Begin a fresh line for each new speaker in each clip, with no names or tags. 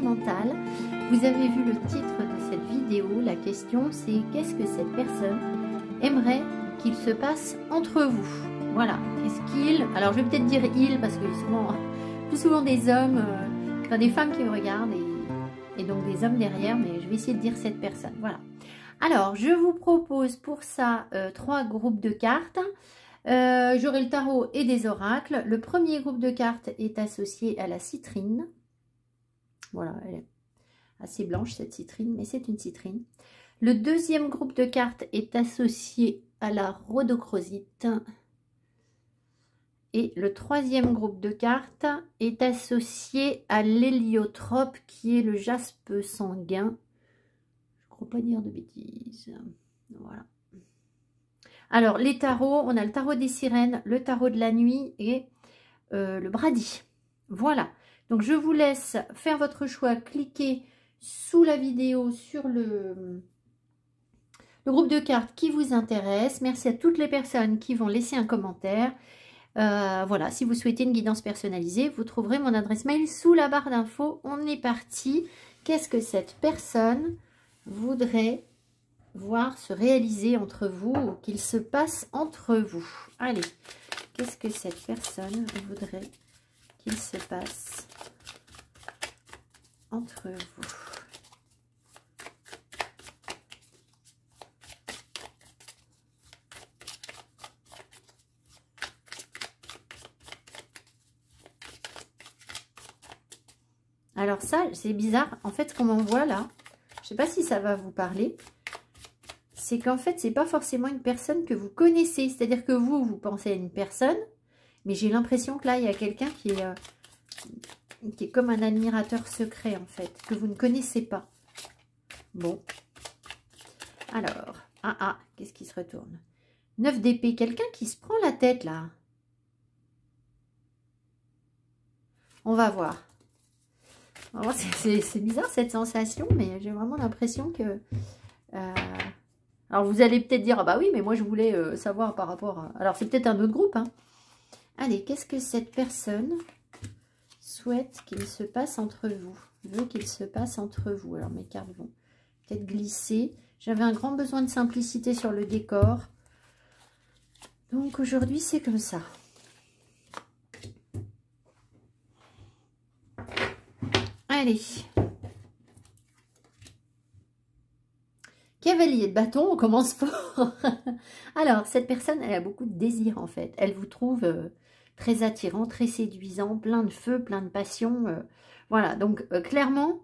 sentimentale. Vous avez vu le titre de cette vidéo. La question c'est qu'est-ce que cette personne aimerait qu'il se passe entre vous? Voilà, qu'est-ce qu'il... Alors je vais peut-être dire il parce que plus souvent des hommes, enfin des femmes qui me regardent et donc des hommes derrière, mais je vais essayer de dire cette personne. Voilà. Alors je vous propose pour ça 3 groupes de cartes. J'aurai le tarot et des oracles. Le premier groupe de cartes est associé à la citrine. Voilà, elle est assez blanche cette citrine, mais c'est une citrine. Le deuxième groupe de cartes est associé à la rhodochrosite. Et le troisième groupe de cartes est associé à l'héliotrope, qui est le jaspe sanguin. Je ne crois pas dire de bêtises. Voilà. Alors, les tarots, on a le tarot des sirènes, le tarot de la nuit et le bradi. Voilà. Donc, je vous laisse faire votre choix. Cliquez sous la vidéo sur le groupe de cartes qui vous intéresse. Merci à toutes les personnes qui vont laisser un commentaire. Voilà, si vous souhaitez une guidance personnalisée, vous trouverez mon adresse mail sous la barre d'infos. On est parti. Qu'est-ce que cette personne voudrait voir se réaliser entre vous ou qu'il se passe entre vous? Allez, qu'est-ce que cette personne voudrait qu'il se passe entre vous? Alors ça, c'est bizarre. En fait, ce qu'on m'envoie là, je ne sais pas si ça va vous parler, c'est qu'en fait, c'est pas forcément une personne que vous connaissez. C'est-à-dire que vous pensez à une personne, mais j'ai l'impression que là, il y a quelqu'un qui est comme un admirateur secret, en fait, que vous ne connaissez pas. Bon. Alors, qu'est-ce qui se retourne? 9 d'épée, quelqu'un qui se prend la tête, là. On va voir. C'est bizarre, cette sensation, mais j'ai vraiment l'impression que... Alors, vous allez peut-être dire, ah bah oui, mais moi, je voulais savoir par rapport à... Alors, c'est peut-être un autre groupe, hein. Allez, qu'est-ce que cette personne souhaite qu'il se passe entre vous? Veut qu'il se passe entre vous? Alors, mes cartes vont peut-être glisser. J'avais un grand besoin de simplicité sur le décor. Donc, aujourd'hui, c'est comme ça. Allez. Cavalier de bâton, on commence fort. Alors, cette personne, elle a beaucoup de désir en fait. Elle vous trouve très attirant, très séduisant, plein de feu, plein de passion. Voilà, donc clairement,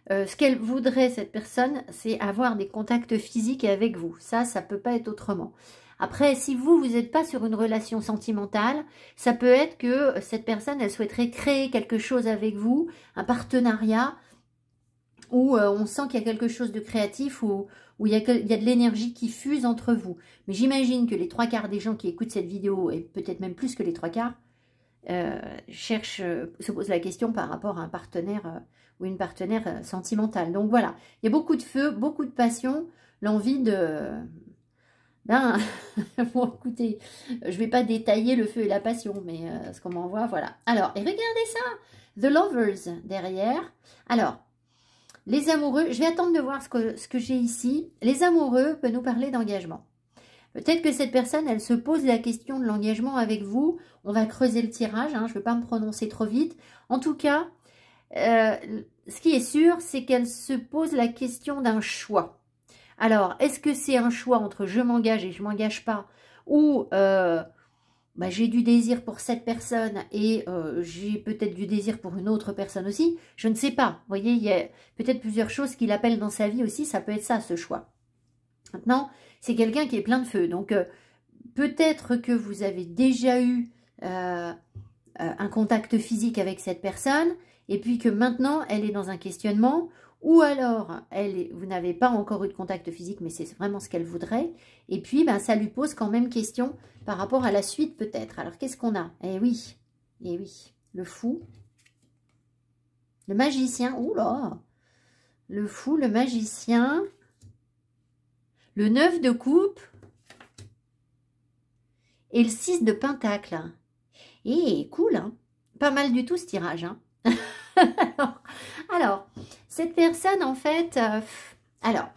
ce qu'elle voudrait, cette personne, c'est avoir des contacts physiques avec vous. Ça ne peut pas être autrement. Après, si vous n'êtes pas sur une relation sentimentale, ça peut être que cette personne, elle souhaiterait créer quelque chose avec vous, un partenariat, où on sent qu'il y a quelque chose de créatif, où il y a de l'énergie qui fuse entre vous. Mais j'imagine que les 3/4 des gens qui écoutent cette vidéo, et peut-être même plus que les 3/4, se posent la question par rapport à un partenaire ou une partenaire sentimentale. Donc voilà, il y a beaucoup de feu, beaucoup de passion, l'envie de... Ben, bon, écoutez, je ne vais pas détailler le feu et la passion, mais ce qu'on m'envoie, voilà. Alors, et regardez ça, The Lovers derrière. Alors, les amoureux, je vais attendre de voir ce que j'ai ici. Les amoureux peuvent nous parler d'engagement. Peut-être que cette personne, elle se pose la question de l'engagement avec vous. On va creuser le tirage, hein, je ne veux pas me prononcer trop vite. En tout cas, ce qui est sûr, c'est qu'elle se pose la question d'un choix. Alors, est-ce que c'est un choix entre je m'engage et je ne m'engage pas, ou j'ai du désir pour cette personne et j'ai peut-être du désir pour une autre personne aussi? Je ne sais pas. Vous voyez, il y a peut-être plusieurs choses qu'il appelle dans sa vie aussi. Ça peut être ça, ce choix. Maintenant, c'est quelqu'un qui est plein de feu. Donc, peut-être que vous avez déjà eu un contact physique avec cette personne et puis que maintenant, elle est dans un questionnement. Ou alors, vous n'avez pas encore eu de contact physique, mais c'est vraiment ce qu'elle voudrait. Et puis, ben, ça lui pose quand même question par rapport à la suite, peut-être. Alors, qu'est-ce qu'on a? Eh oui, le fou, le magicien, oula, le fou, le magicien, le 9 de coupe et le 6 de pentacle. Et cool, hein? Pas mal du tout ce tirage, hein? alors, Cette personne, en fait, alors,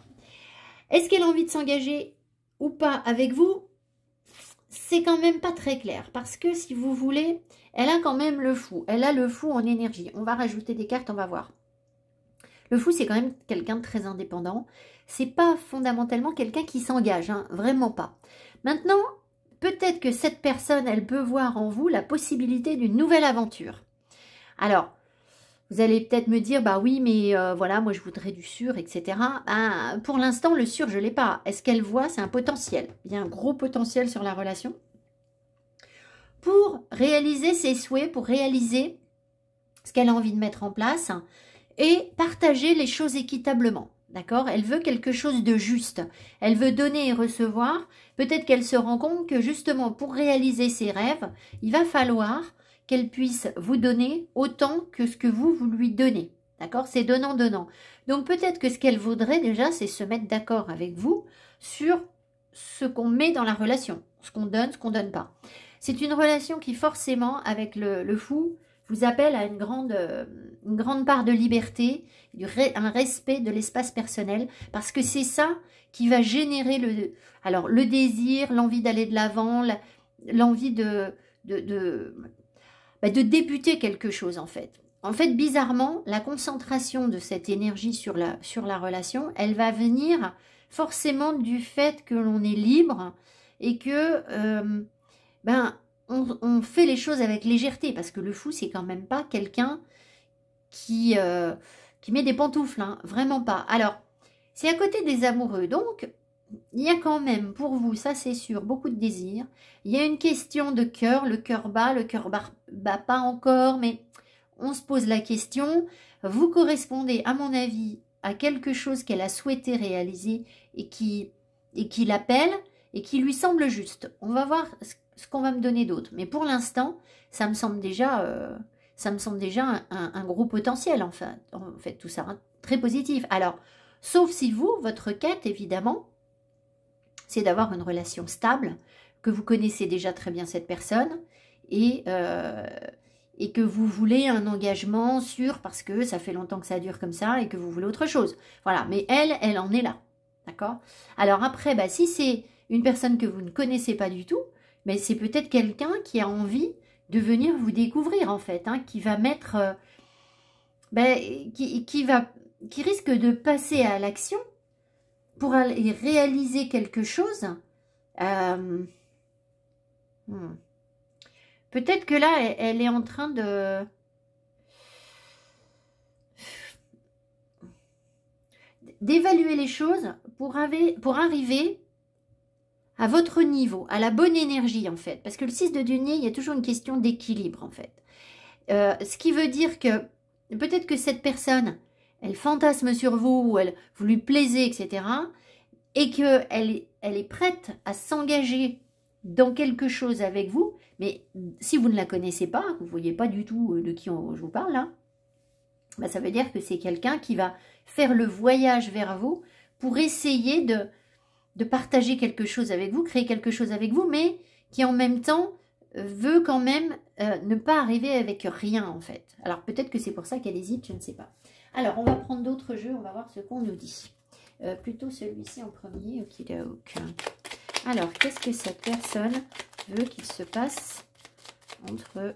est-ce qu'elle a envie de s'engager ou pas avec vous? C'est quand même pas très clair, parce que si vous voulez, elle a quand même le fou. Elle a le fou en énergie. On va rajouter des cartes, on va voir. Le fou, c'est quand même quelqu'un de très indépendant. C'est pas fondamentalement quelqu'un qui s'engage, hein, vraiment pas. Maintenant, peut-être que cette personne, elle peut voir en vous la possibilité d'une nouvelle aventure. Alors, vous allez peut-être me dire, bah oui, mais voilà, moi je voudrais du sûr, etc. Ben, pour l'instant, le sûr, je ne l'ai pas. Est-ce qu'elle voit? C'est un potentiel. Il y a un gros potentiel sur la relation. Pour réaliser ses souhaits, pour réaliser ce qu'elle a envie de mettre en place et partager les choses équitablement. D'accord? Elle veut quelque chose de juste. Elle veut donner et recevoir. Peut-être qu'elle se rend compte que justement, pour réaliser ses rêves, il va falloir qu'elle puisse vous donner autant que ce que vous lui donnez. D'accord? C'est donnant-donnant. Donc peut-être que ce qu'elle voudrait déjà, c'est se mettre d'accord avec vous sur ce qu'on met dans la relation. Ce qu'on donne pas. C'est une relation qui forcément, avec le fou, vous appelle à une grande part de liberté, un respect de l'espace personnel, parce que c'est ça qui va générer le désir, l'envie d'aller de l'avant, l'envie de débuter quelque chose en fait. En fait, bizarrement, la concentration de cette énergie sur la relation, elle va venir forcément du fait que l'on est libre et que on fait les choses avec légèreté, parce que le fou, c'est quand même pas quelqu'un qui met des pantoufles, hein, vraiment pas. Alors, c'est à côté des amoureux, donc il y a quand même pour vous, ça c'est sûr, beaucoup de désir. Il y a une question de cœur, le cœur bat pas encore, mais on se pose la question. Vous correspondez, à mon avis, à quelque chose qu'elle a souhaité réaliser et qui l'appelle et qui lui semble juste. On va voir ce qu'on va me donner d'autre. Mais pour l'instant, ça me semble déjà un gros potentiel, en fait, tout ça, hein, très positif. Alors, sauf si vous, votre quête, évidemment, c'est d'avoir une relation stable, que vous connaissez déjà très bien cette personne, et que vous voulez un engagement sûr, parce que ça fait longtemps que ça dure comme ça, et que vous voulez autre chose. Voilà, mais elle en est là. D'accord? Alors après, si c'est une personne que vous ne connaissez pas du tout, mais c'est peut-être quelqu'un qui a envie de venir vous découvrir, en fait, hein, qui va mettre... qui risque de passer à l'action pour aller réaliser quelque chose. Peut-être que là, elle est en train d'évaluer les choses pour arriver à votre niveau, à la bonne énergie, en fait. Parce que le 6 de denier, il y a toujours une question d'équilibre, en fait. Ce qui veut dire que peut-être que cette personne, elle fantasme sur vous, ou vous lui plaisez, etc. Et qu'elle est prête à s'engager dans quelque chose avec vous. Mais si vous ne la connaissez pas, vous ne voyez pas du tout de qui je vous parle, là, ça veut dire que c'est quelqu'un qui va faire le voyage vers vous pour essayer de partager quelque chose avec vous, créer quelque chose avec vous, mais qui en même temps veut quand même ne pas arriver avec rien, en fait. Alors peut-être que c'est pour ça qu'elle hésite, je ne sais pas. Alors on va prendre d'autres jeux, on va voir ce qu'on nous dit. Plutôt celui-ci en premier, ok. Alors, qu'est-ce que cette personne veut qu'il se passe entre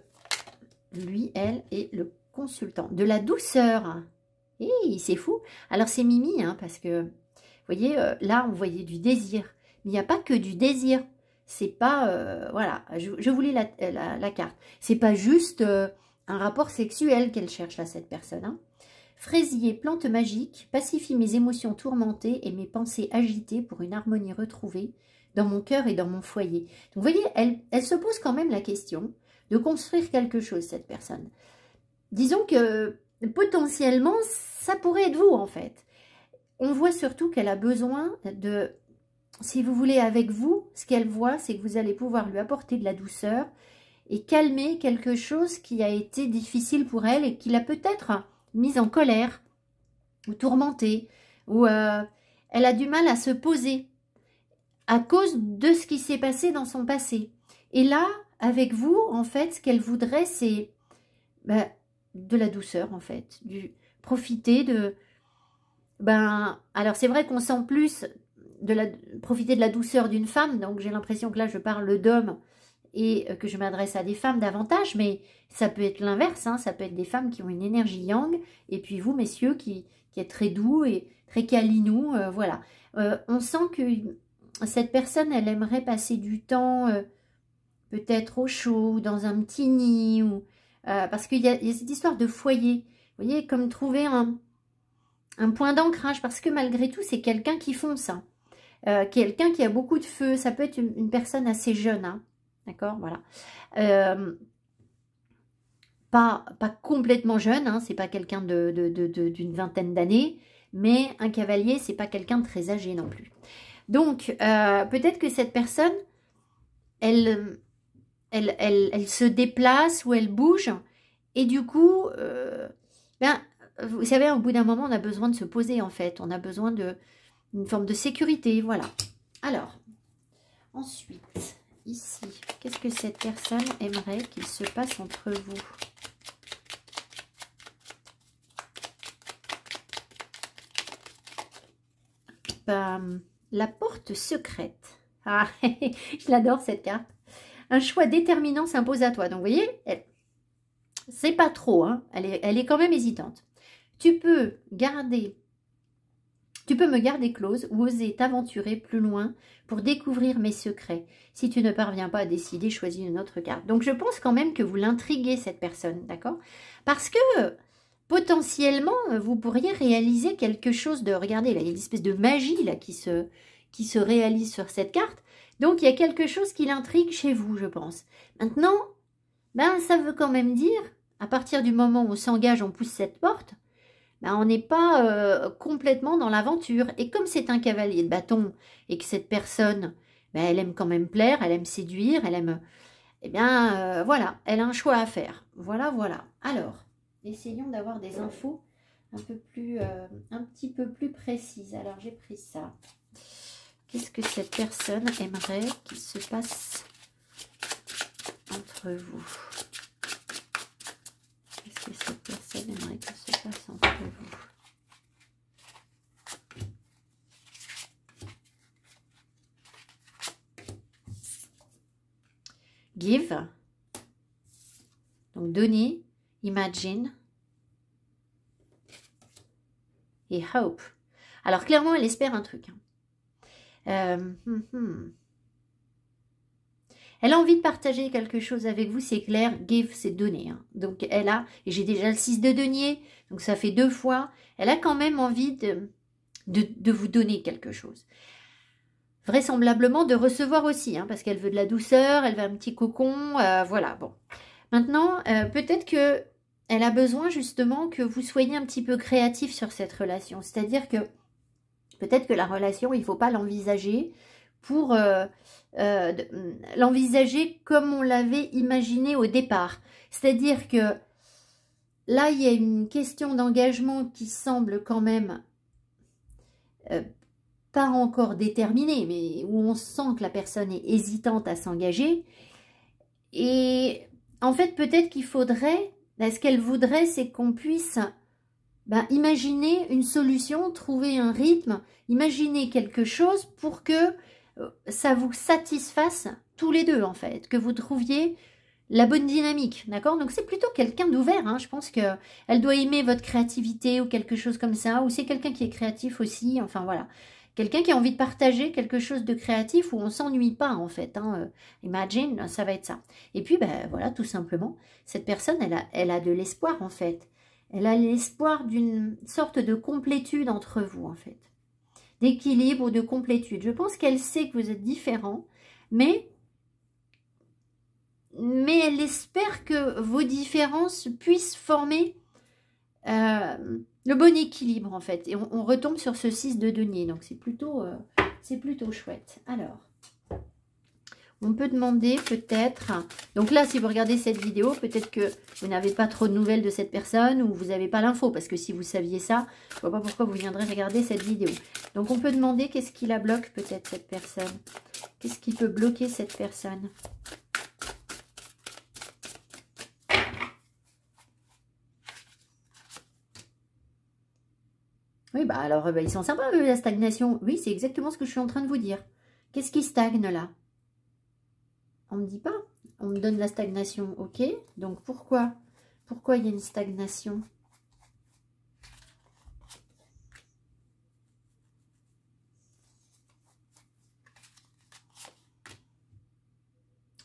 lui, elle et le consultant? De la douceur. C'est fou. Alors c'est Mimi, hein, parce que, vous voyez, là on voyait du désir. Mais il n'y a pas que du désir. C'est pas, voilà, je vous lis la carte. C'est pas juste un rapport sexuel qu'elle cherche là, cette personne. Hein. Fraisier, plante magique, pacifie mes émotions tourmentées et mes pensées agitées pour une harmonie retrouvée dans mon cœur et dans mon foyer. Donc vous voyez, elle se pose quand même la question de construire quelque chose, cette personne. Disons que potentiellement, ça pourrait être vous en fait. On voit surtout qu'elle a besoin de, si vous voulez, avec vous, ce qu'elle voit, c'est que vous allez pouvoir lui apporter de la douceur et calmer quelque chose qui a été difficile pour elle et qui l'a peut-être mise en colère ou tourmentée, ou elle a du mal à se poser à cause de ce qui s'est passé dans son passé. Et là, avec vous, en fait, ce qu'elle voudrait, c'est de la douceur, en fait, profiter Ben, alors c'est vrai qu'on sent plus profiter de la douceur d'une femme, donc j'ai l'impression que là je parle d'hommes et que je m'adresse à des femmes davantage, mais ça peut être l'inverse, hein, ça peut être des femmes qui ont une énergie yang, et puis vous, messieurs, qui êtes très doux et très câlinous, voilà. On sent que cette personne, elle aimerait passer du temps peut-être au chaud, ou dans un petit nid, ou, parce qu'il y a cette histoire de foyer, vous voyez, comme trouver un point d'ancrage, parce que malgré tout, c'est quelqu'un qui fonce, hein. Quelqu'un qui a beaucoup de feu, ça peut être une personne assez jeune, hein. D'accord, voilà. Pas complètement jeune, hein, c'est pas quelqu'un d'une vingtaine d'années, mais un cavalier, c'est pas quelqu'un de très âgé non plus. Donc, peut-être que cette personne, elle se déplace ou elle bouge, et du coup, ben, vous savez, au bout d'un moment, on a besoin de se poser, en fait. On a besoin d'une forme de sécurité, voilà. Alors, ensuite, ici, qu'est-ce que cette personne aimerait qu'il se passe entre vous? La porte secrète. Ah, je l'adore cette carte. Un choix déterminant s'impose à toi. Donc, vous voyez, c'est pas trop, hein. Elle est quand même hésitante. Tu peux me garder close ou oser t'aventurer plus loin pour découvrir mes secrets. Si tu ne parviens pas à décider, choisis une autre carte. Donc, je pense quand même que vous l'intriguez, cette personne, d'accord? Parce que, potentiellement, vous pourriez réaliser quelque chose de... Regardez, là, il y a une espèce de magie là, qui se réalise sur cette carte. Donc, il y a quelque chose qui l'intrigue chez vous, je pense. Maintenant, ben, ça veut quand même dire, à partir du moment où on s'engage, on pousse cette porte, ben, on n'est pas complètement dans l'aventure. Et comme c'est un cavalier de bâton et que cette personne, ben, elle aime quand même plaire, elle aime séduire, elle aime... Eh bien, voilà, elle a un choix à faire. Voilà, voilà. Alors, essayons d'avoir des infos un petit peu plus précises. Alors, j'ai pris ça. Qu'est-ce que cette personne aimerait qu'il se passe entre vous? Qu'est-ce que cette personne aimerait qu'il se passe entre vous? Give. Donc, donner, imagine et hope. Alors, clairement, elle espère un truc. Elle a envie de partager quelque chose avec vous, c'est clair. Give, c'est donner. Hein. Donc, elle a, et j'ai déjà le 6 de denier, donc ça fait 2 fois. Elle a quand même envie de vous donner quelque chose. Vraisemblablement de recevoir aussi, hein, parce qu'elle veut de la douceur, elle veut un petit cocon, voilà, bon. Maintenant, peut-être que elle a besoin justement que vous soyez un petit peu créatif sur cette relation. C'est-à-dire que peut-être que la relation, il ne faut pas l'envisager pour l'envisager comme on l'avait imaginé au départ. C'est-à-dire que là, il y a une question d'engagement qui semble quand même pas encore déterminée, mais où on sent que la personne est hésitante à s'engager. Et en fait, peut-être qu'il faudrait, ce qu'elle voudrait, c'est qu'on puisse imaginer une solution, trouver un rythme, imaginer quelque chose pour que ça vous satisfasse tous les deux, en fait, que vous trouviez la bonne dynamique, d'accord? Donc, c'est plutôt quelqu'un d'ouvert, hein. Je pense qu'elle doit aimer votre créativité ou quelque chose comme ça, ou c'est quelqu'un qui est créatif aussi, enfin, voilà. Quelqu'un qui a envie de partager quelque chose de créatif où on ne s'ennuie pas, en fait. Hein. Imagine, ça va être ça. Et puis, voilà, tout simplement, cette personne, elle a de l'espoir, en fait. Elle a l'espoir d'une sorte de complétude entre vous, en fait. D'équilibre ou de complétude. Je pense qu'elle sait que vous êtes différents, mais elle espère que vos différences puissent former le bon équilibre, en fait. Et on retombe sur ce 6 de denier. Donc, c'est plutôt chouette. Alors, on peut demander peut-être... Donc là, si vous regardez cette vidéo, peut-être que vous n'avez pas trop de nouvelles de cette personne ou vous n'avez pas l'info. Parce que si vous saviez ça, je ne vois pas pourquoi vous viendrez regarder cette vidéo. Donc, on peut demander qu'est-ce qui la bloque, peut-être, cette personne. Qu'est-ce qui peut bloquer cette personne? Oui, bah alors, ils sont sympas, eux, la stagnation. Oui, c'est exactement ce que je suis en train de vous dire. Qu'est-ce qui stagne, là? On me dit pas. On me donne la stagnation, ok. Donc, pourquoi? Pourquoi il y a une stagnation?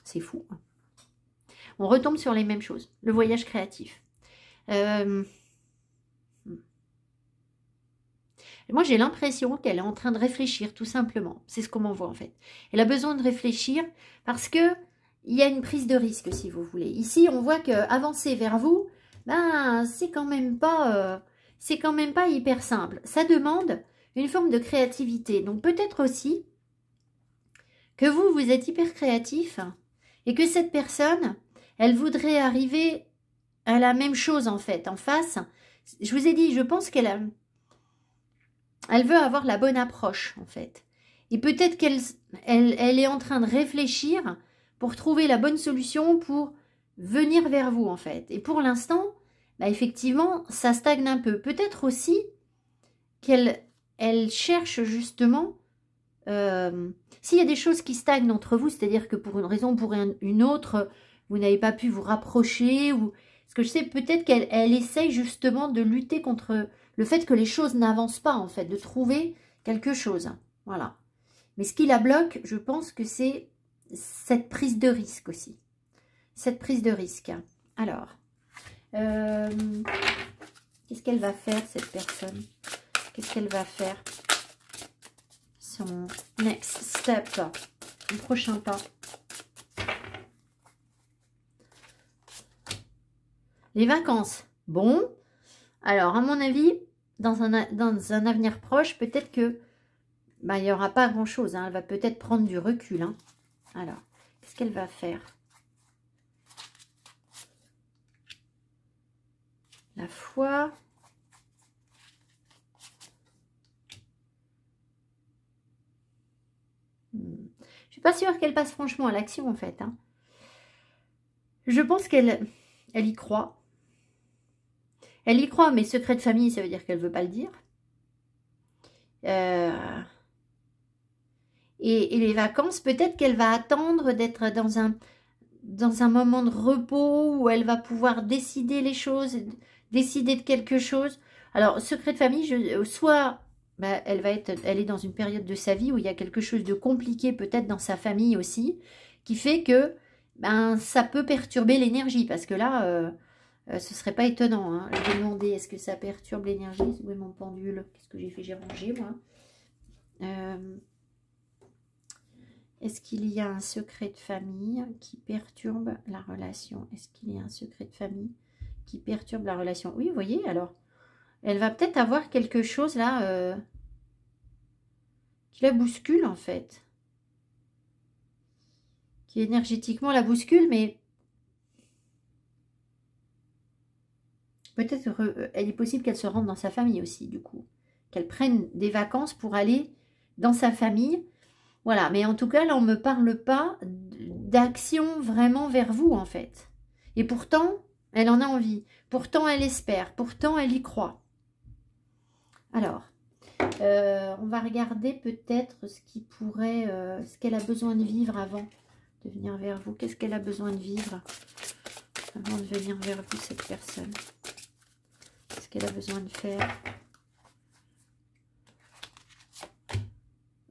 C'est fou. On retombe sur les mêmes choses. Le voyage créatif. Moi, j'ai l'impression qu'elle est en train de réfléchir, tout simplement. C'est ce qu'on m'envoie, en fait. Elle a besoin de réfléchir parce que il y a une prise de risque, si vous voulez. Ici, on voit qu'avancer vers vous, ben, c'est quand même pas hyper simple. Ça demande une forme de créativité. Donc, peut-être aussi que vous êtes hyper créatif et que cette personne, elle voudrait arriver à la même chose, en fait, en face. Je vous ai dit, je pense qu'elle veut avoir la bonne approche, en fait. Et peut-être qu'elle est en train de réfléchir pour trouver la bonne solution pour venir vers vous, en fait. Et pour l'instant, bah, effectivement, ça stagne un peu. Peut-être aussi qu'elle cherche justement... s'il y a des choses qui stagnent entre vous, c'est-à-dire que pour une raison ou pour une autre, vous n'avez pas pu vous rapprocher, ou ce que je sais, peut-être qu'elle essaye justement de lutter contre le fait que les choses n'avancent pas, en fait, de trouver quelque chose. Voilà. Mais ce qui la bloque, je pense que c'est cette prise de risque aussi. Cette prise de risque. Alors, qu'est-ce qu'elle va faire, cette personne? Qu'est-ce qu'elle va faire? Son next step, le prochain pas. Les vacances. Bon, alors à mon avis, dans un avenir proche, peut-être que bah, il n'y aura pas grand-chose. Hein. Elle va peut-être prendre du recul. Hein. Alors, qu'est-ce qu'elle va faire? La foi. Je suis pas sûre qu'elle passe franchement à l'action, en fait. Hein. Je pense qu'elle y croit. Elle y croit, mais secret de famille, ça veut dire qu'elle ne veut pas le dire. Et les vacances, peut-être qu'elle va attendre d'être dans un moment de repos où elle va pouvoir décider les choses, décider de quelque chose. Alors, secret de famille, soit bah, elle est dans une période de sa vie où il y a quelque chose de compliqué peut-être dans sa famille aussi, qui fait que ben, ça peut perturber l'énergie, parce que là, ce serait pas étonnant. Hein. Je vais demander, est-ce que ça perturbe l'énergie? Où est mon pendule? Qu'est-ce que j'ai fait? J'ai rangé, moi. Est-ce qu'il y a un secret de famille qui perturbe la relation? Est-ce qu'il y a un secret de famille qui perturbe la relation? Oui, vous voyez, alors, elle va peut-être avoir quelque chose là qui la bouscule, en fait. Qui énergétiquement la bouscule, mais peut-être elle est possible qu'elle se rende dans sa famille aussi, du coup. Qu'elle prenne des vacances pour aller dans sa famille. Voilà, mais en tout cas, là, on ne me parle pas d'action vraiment vers vous, en fait. Et pourtant, elle en a envie. Pourtant, elle espère. Pourtant, elle y croit. Alors, on va regarder peut-être ce qui pourrait... ce qu'elle a besoin de vivre avant de venir vers vous. Qu'est-ce qu'elle a besoin de vivre avant de venir vers vous, cette personne? Qu'est-ce qu'elle a besoin de faire?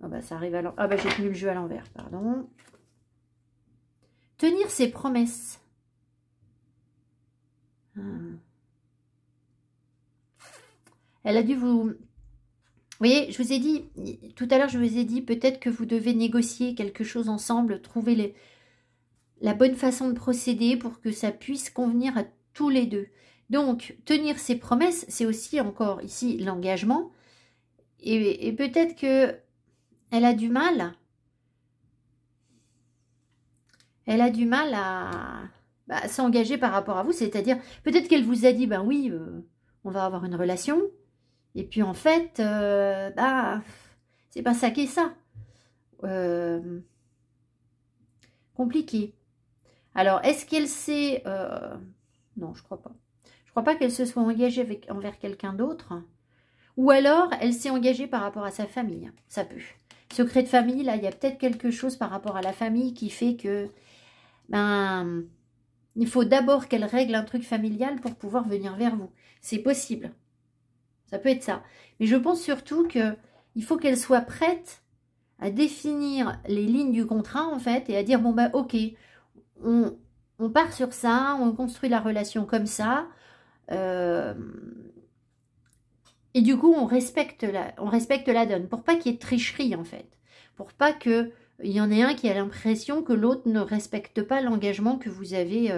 Ah bah ça arrive à l'envers. Ah bah j'ai tenu le jeu à l'envers, pardon. Tenir ses promesses. Elle a dû vous... Vous voyez, je vous ai dit, tout à l'heure je vous ai dit, peut-être que vous devez négocier quelque chose ensemble, trouver la bonne façon de procéder pour que ça puisse convenir à tous les deux. Donc, tenir ses promesses, c'est aussi encore ici l'engagement. Et peut-être que elle a du mal. Elle a du mal à s'engager par rapport à vous. C'est-à-dire, peut-être qu'elle vous a dit, ben oui, on va avoir une relation. Et puis en fait, c'est pas ça qui est ça. Compliqué. Alors, est-ce qu'elle sait... non, je crois pas. Je crois pas qu'elle se soit engagée envers quelqu'un d'autre. Ou alors, elle s'est engagée par rapport à sa famille. Ça peut. Secret de famille, là, il y a peut-être quelque chose par rapport à la famille qui fait que... Ben, il faut d'abord qu'elle règle un truc familial pour pouvoir venir vers vous. C'est possible. Ça peut être ça. Mais je pense surtout qu'il faut qu'elle soit prête à définir les lignes du contrat, en fait, et à dire, bon, ben, ok, on part sur ça, on construit la relation comme ça, et du coup, on respecte la donne, pour pas qu'il y ait de tricherie, en fait. Pour pas qu'il y en ait un qui a l'impression que l'autre ne respecte pas l'engagement que vous avez,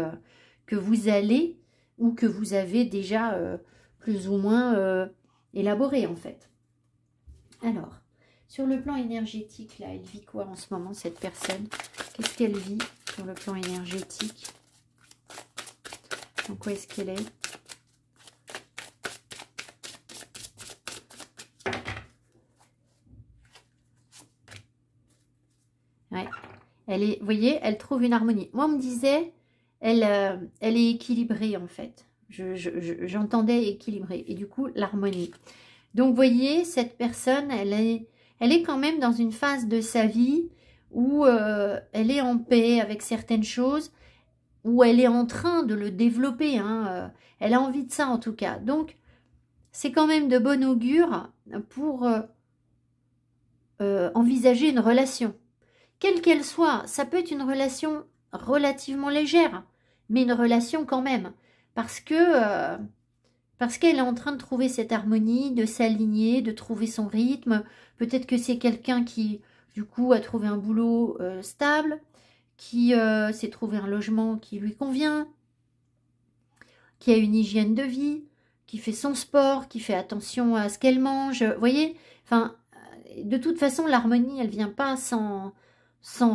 que vous allez, ou que vous avez déjà plus ou moins élaboré, en fait. Alors, sur le plan énergétique, là, elle vit quoi en ce moment, cette personne? Qu'est-ce qu'elle vit sur le plan énergétique? En quoi est-ce qu'elle est? Ouais. Elle est, vous voyez, elle trouve une harmonie. Moi, on me disait, elle est équilibrée, en fait. J'entendais équilibrée. Et du coup, l'harmonie. Donc, vous voyez, cette personne, elle est quand même dans une phase de sa vie où elle est en paix avec certaines choses, où elle est en train de le développer. Hein, elle a envie de ça, en tout cas. Donc, c'est quand même de bon augure pour envisager une relation. Quelle qu'elle soit, ça peut être une relation relativement légère, mais une relation quand même. Parce qu'elle est en train de trouver cette harmonie, de s'aligner, de trouver son rythme. Peut-être que c'est quelqu'un qui, du coup, a trouvé un boulot stable, qui s'est trouvé un logement qui lui convient, qui a une hygiène de vie, qui fait son sport, qui fait attention à ce qu'elle mange. Vous voyez, enfin, de toute façon, l'harmonie, elle vient pas sans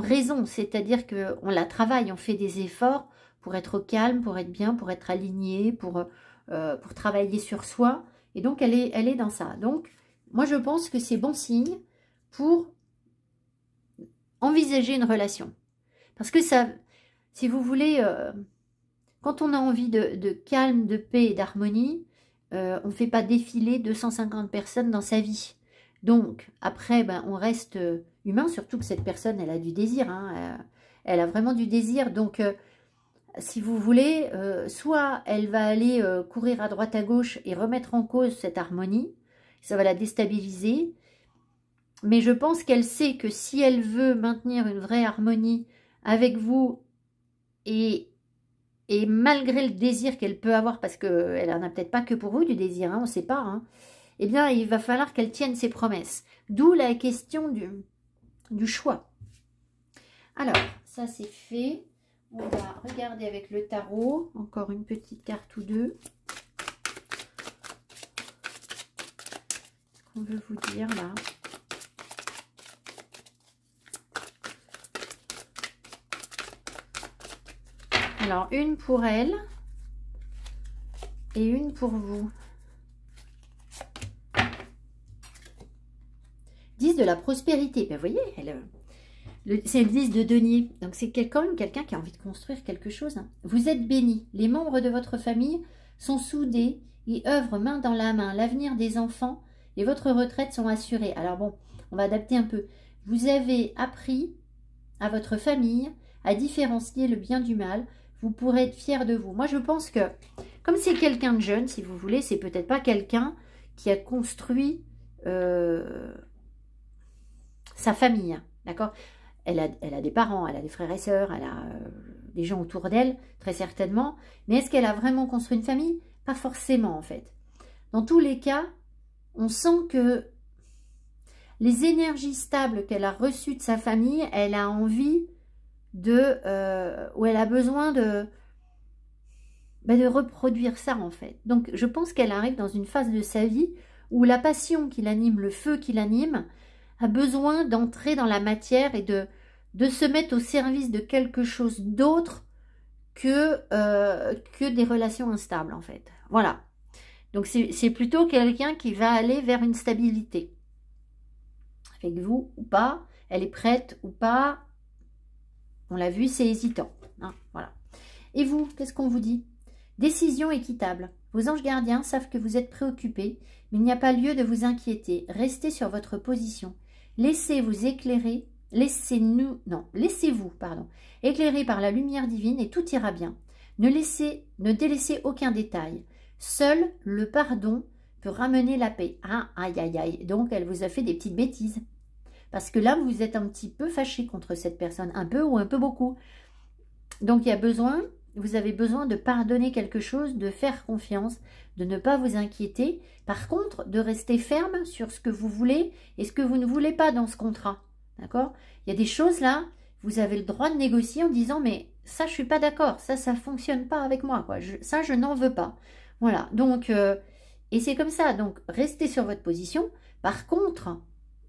raison. C'est-à-dire qu'on la travaille, on fait des efforts pour être au calme, pour être bien, pour être aligné, pour travailler sur soi. Et donc, elle est dans ça. Donc, moi, je pense que c'est bon signe pour envisager une relation. Parce que ça, si vous voulez, quand on a envie de calme, de paix et d'harmonie, on ne fait pas défiler 250 personnes dans sa vie. Donc, après, ben, on reste humain, surtout que cette personne, elle a du désir. Hein, elle a vraiment du désir. Donc, si vous voulez, soit elle va aller courir à droite à gauche et remettre en cause cette harmonie. Ça va la déstabiliser. Mais je pense qu'elle sait que si elle veut maintenir une vraie harmonie avec vous et malgré le désir qu'elle peut avoir, parce qu'elle n'en a peut-être pas que pour vous du désir, hein, on ne sait pas, hein, eh bien, il va falloir qu'elle tienne ses promesses. D'où la question du choix. Alors, ça c'est fait. On va regarder avec le tarot. Encore une petite carte ou deux. Qu'est-ce qu'on veut vous dire là? Alors, une pour elle et une pour vous. 10 de la prospérité. Ben, vous voyez, c'est le 10 de denier. Donc, c'est quand même quelqu'un qui a envie de construire quelque chose. Hein. Vous êtes bénis. Les membres de votre famille sont soudés et œuvrent main dans la main. L'avenir des enfants et votre retraite sont assurés. Alors bon, on va adapter un peu. Vous avez appris à votre famille à différencier le bien du mal. Vous pourrez être fiers de vous. Moi, je pense que, comme c'est quelqu'un de jeune, si vous voulez, c'est peut-être pas quelqu'un qui a construit sa famille. D'accord ? Elle a des parents, elle a des frères et sœurs, elle a des gens autour d'elle, très certainement. Mais est-ce qu'elle a vraiment construit une famille? Pas forcément, en fait. Dans tous les cas, on sent que les énergies stables qu'elle a reçues de sa famille, elle a envie ou elle a besoin de reproduire ça, en fait. Donc, je pense qu'elle arrive dans une phase de sa vie où la passion qui l'anime, le feu qui l'anime, a besoin d'entrer dans la matière et de se mettre au service de quelque chose d'autre que des relations instables, en fait. Voilà. Donc, c'est plutôt quelqu'un qui va aller vers une stabilité. Avec vous ou pas, elle est prête ou pas, on l'a vu, c'est hésitant. Hein, voilà. Et vous, qu'est-ce qu'on vous dit? Décision équitable. Vos anges gardiens savent que vous êtes préoccupé, mais il n'y a pas lieu de vous inquiéter. Restez sur votre position. Laissez-vous éclairer, laissez-vous, éclairer par la lumière divine et tout ira bien. Ne délaissez aucun détail. Seul le pardon peut ramener la paix. Ah, aïe, aïe, aïe. Donc, elle vous a fait des petites bêtises. Parce que là, vous êtes un petit peu fâché contre cette personne. Un peu ou un peu beaucoup. Donc, vous avez besoin de pardonner quelque chose, de faire confiance, de ne pas vous inquiéter. Par contre, de rester ferme sur ce que vous voulez et ce que vous ne voulez pas dans ce contrat. D'accord? Il y a des choses là, vous avez le droit de négocier en disant, mais ça, je suis pas d'accord. Ça ne fonctionne pas avec moi. Quoi. Ça, je n'en veux pas. Voilà. Donc, et c'est comme ça. Donc, restez sur votre position. Par contre,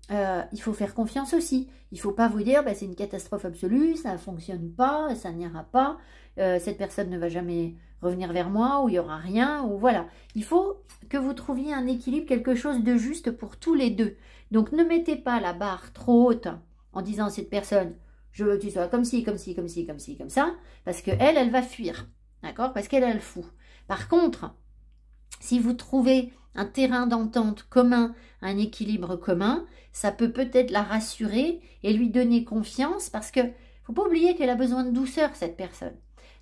il faut faire confiance aussi. Il ne faut pas vous dire, bah, c'est une catastrophe absolue, ça ne fonctionne pas, ça n'ira pas, cette personne ne va jamais revenir vers moi, ou il n'y aura rien, ou voilà. Il faut que vous trouviez un équilibre, quelque chose de juste pour tous les deux. Donc, ne mettez pas la barre trop haute en disant à cette personne, je veux que tu sois comme ci, comme ci, comme ci, comme ci, comme ça, parce qu'elle, elle va fuir, d'accord? Parce qu'elle a le fou. Par contre, si vous trouvez un terrain d'entente commun, un équilibre commun, ça peut peut-être la rassurer et lui donner confiance parce que faut pas oublier qu'elle a besoin de douceur, cette personne.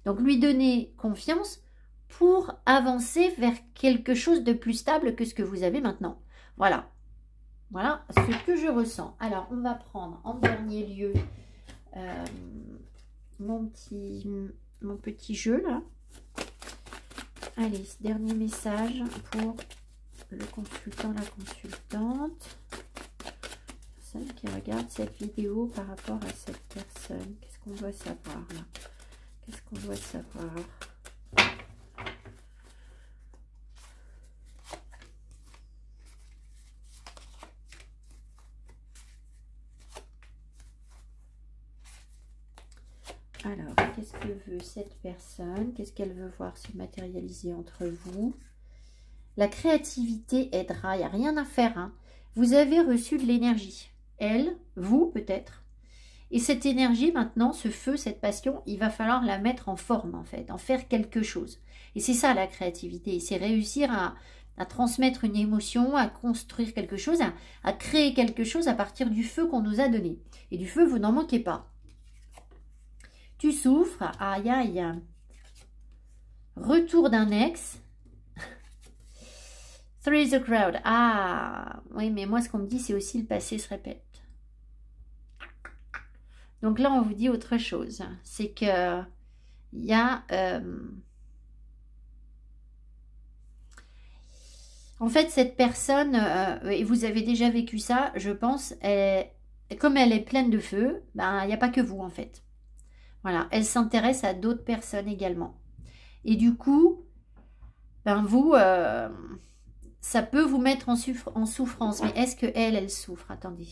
Donc, lui donner confiance pour avancer vers quelque chose de plus stable que ce que vous avez maintenant. Voilà. Voilà ce que je ressens. Alors, on va prendre en dernier lieu mon petit jeu là. Allez, dernier message pour le consultant, la consultante. Personne qui regarde cette vidéo par rapport à cette personne. Qu'est-ce qu'on doit savoir là? Qu'est-ce qu'on doit savoir? Alors, qu'est-ce que veut cette personne? Qu'est-ce qu'elle veut voir se matérialiser entre vous? La créativité aidera, il n'y a rien à faire. Hein. Vous avez reçu de l'énergie. Elle, vous peut-être. Et cette énergie maintenant, ce feu, cette passion, il va falloir la mettre en forme en fait, en faire quelque chose. Et c'est ça la créativité, c'est réussir à transmettre une émotion, à construire quelque chose, à créer quelque chose à partir du feu qu'on nous a donné. Et du feu, vous n'en manquez pas. Tu souffres, aïe aïe. Retour d'un ex. Through the crowd. Ah, oui, mais moi, ce qu'on me dit, c'est aussi le passé se répète. Donc là, on vous dit autre chose. C'est que il y a... en fait, cette personne, et vous avez déjà vécu ça, je pense, comme elle est pleine de feu, ben, il n'y a pas que vous, en fait. Voilà, elle s'intéresse à d'autres personnes également. Et du coup, ben vous, ça peut vous mettre en souffrance. Mais est-ce qu'elle, elle souffre? Attendez.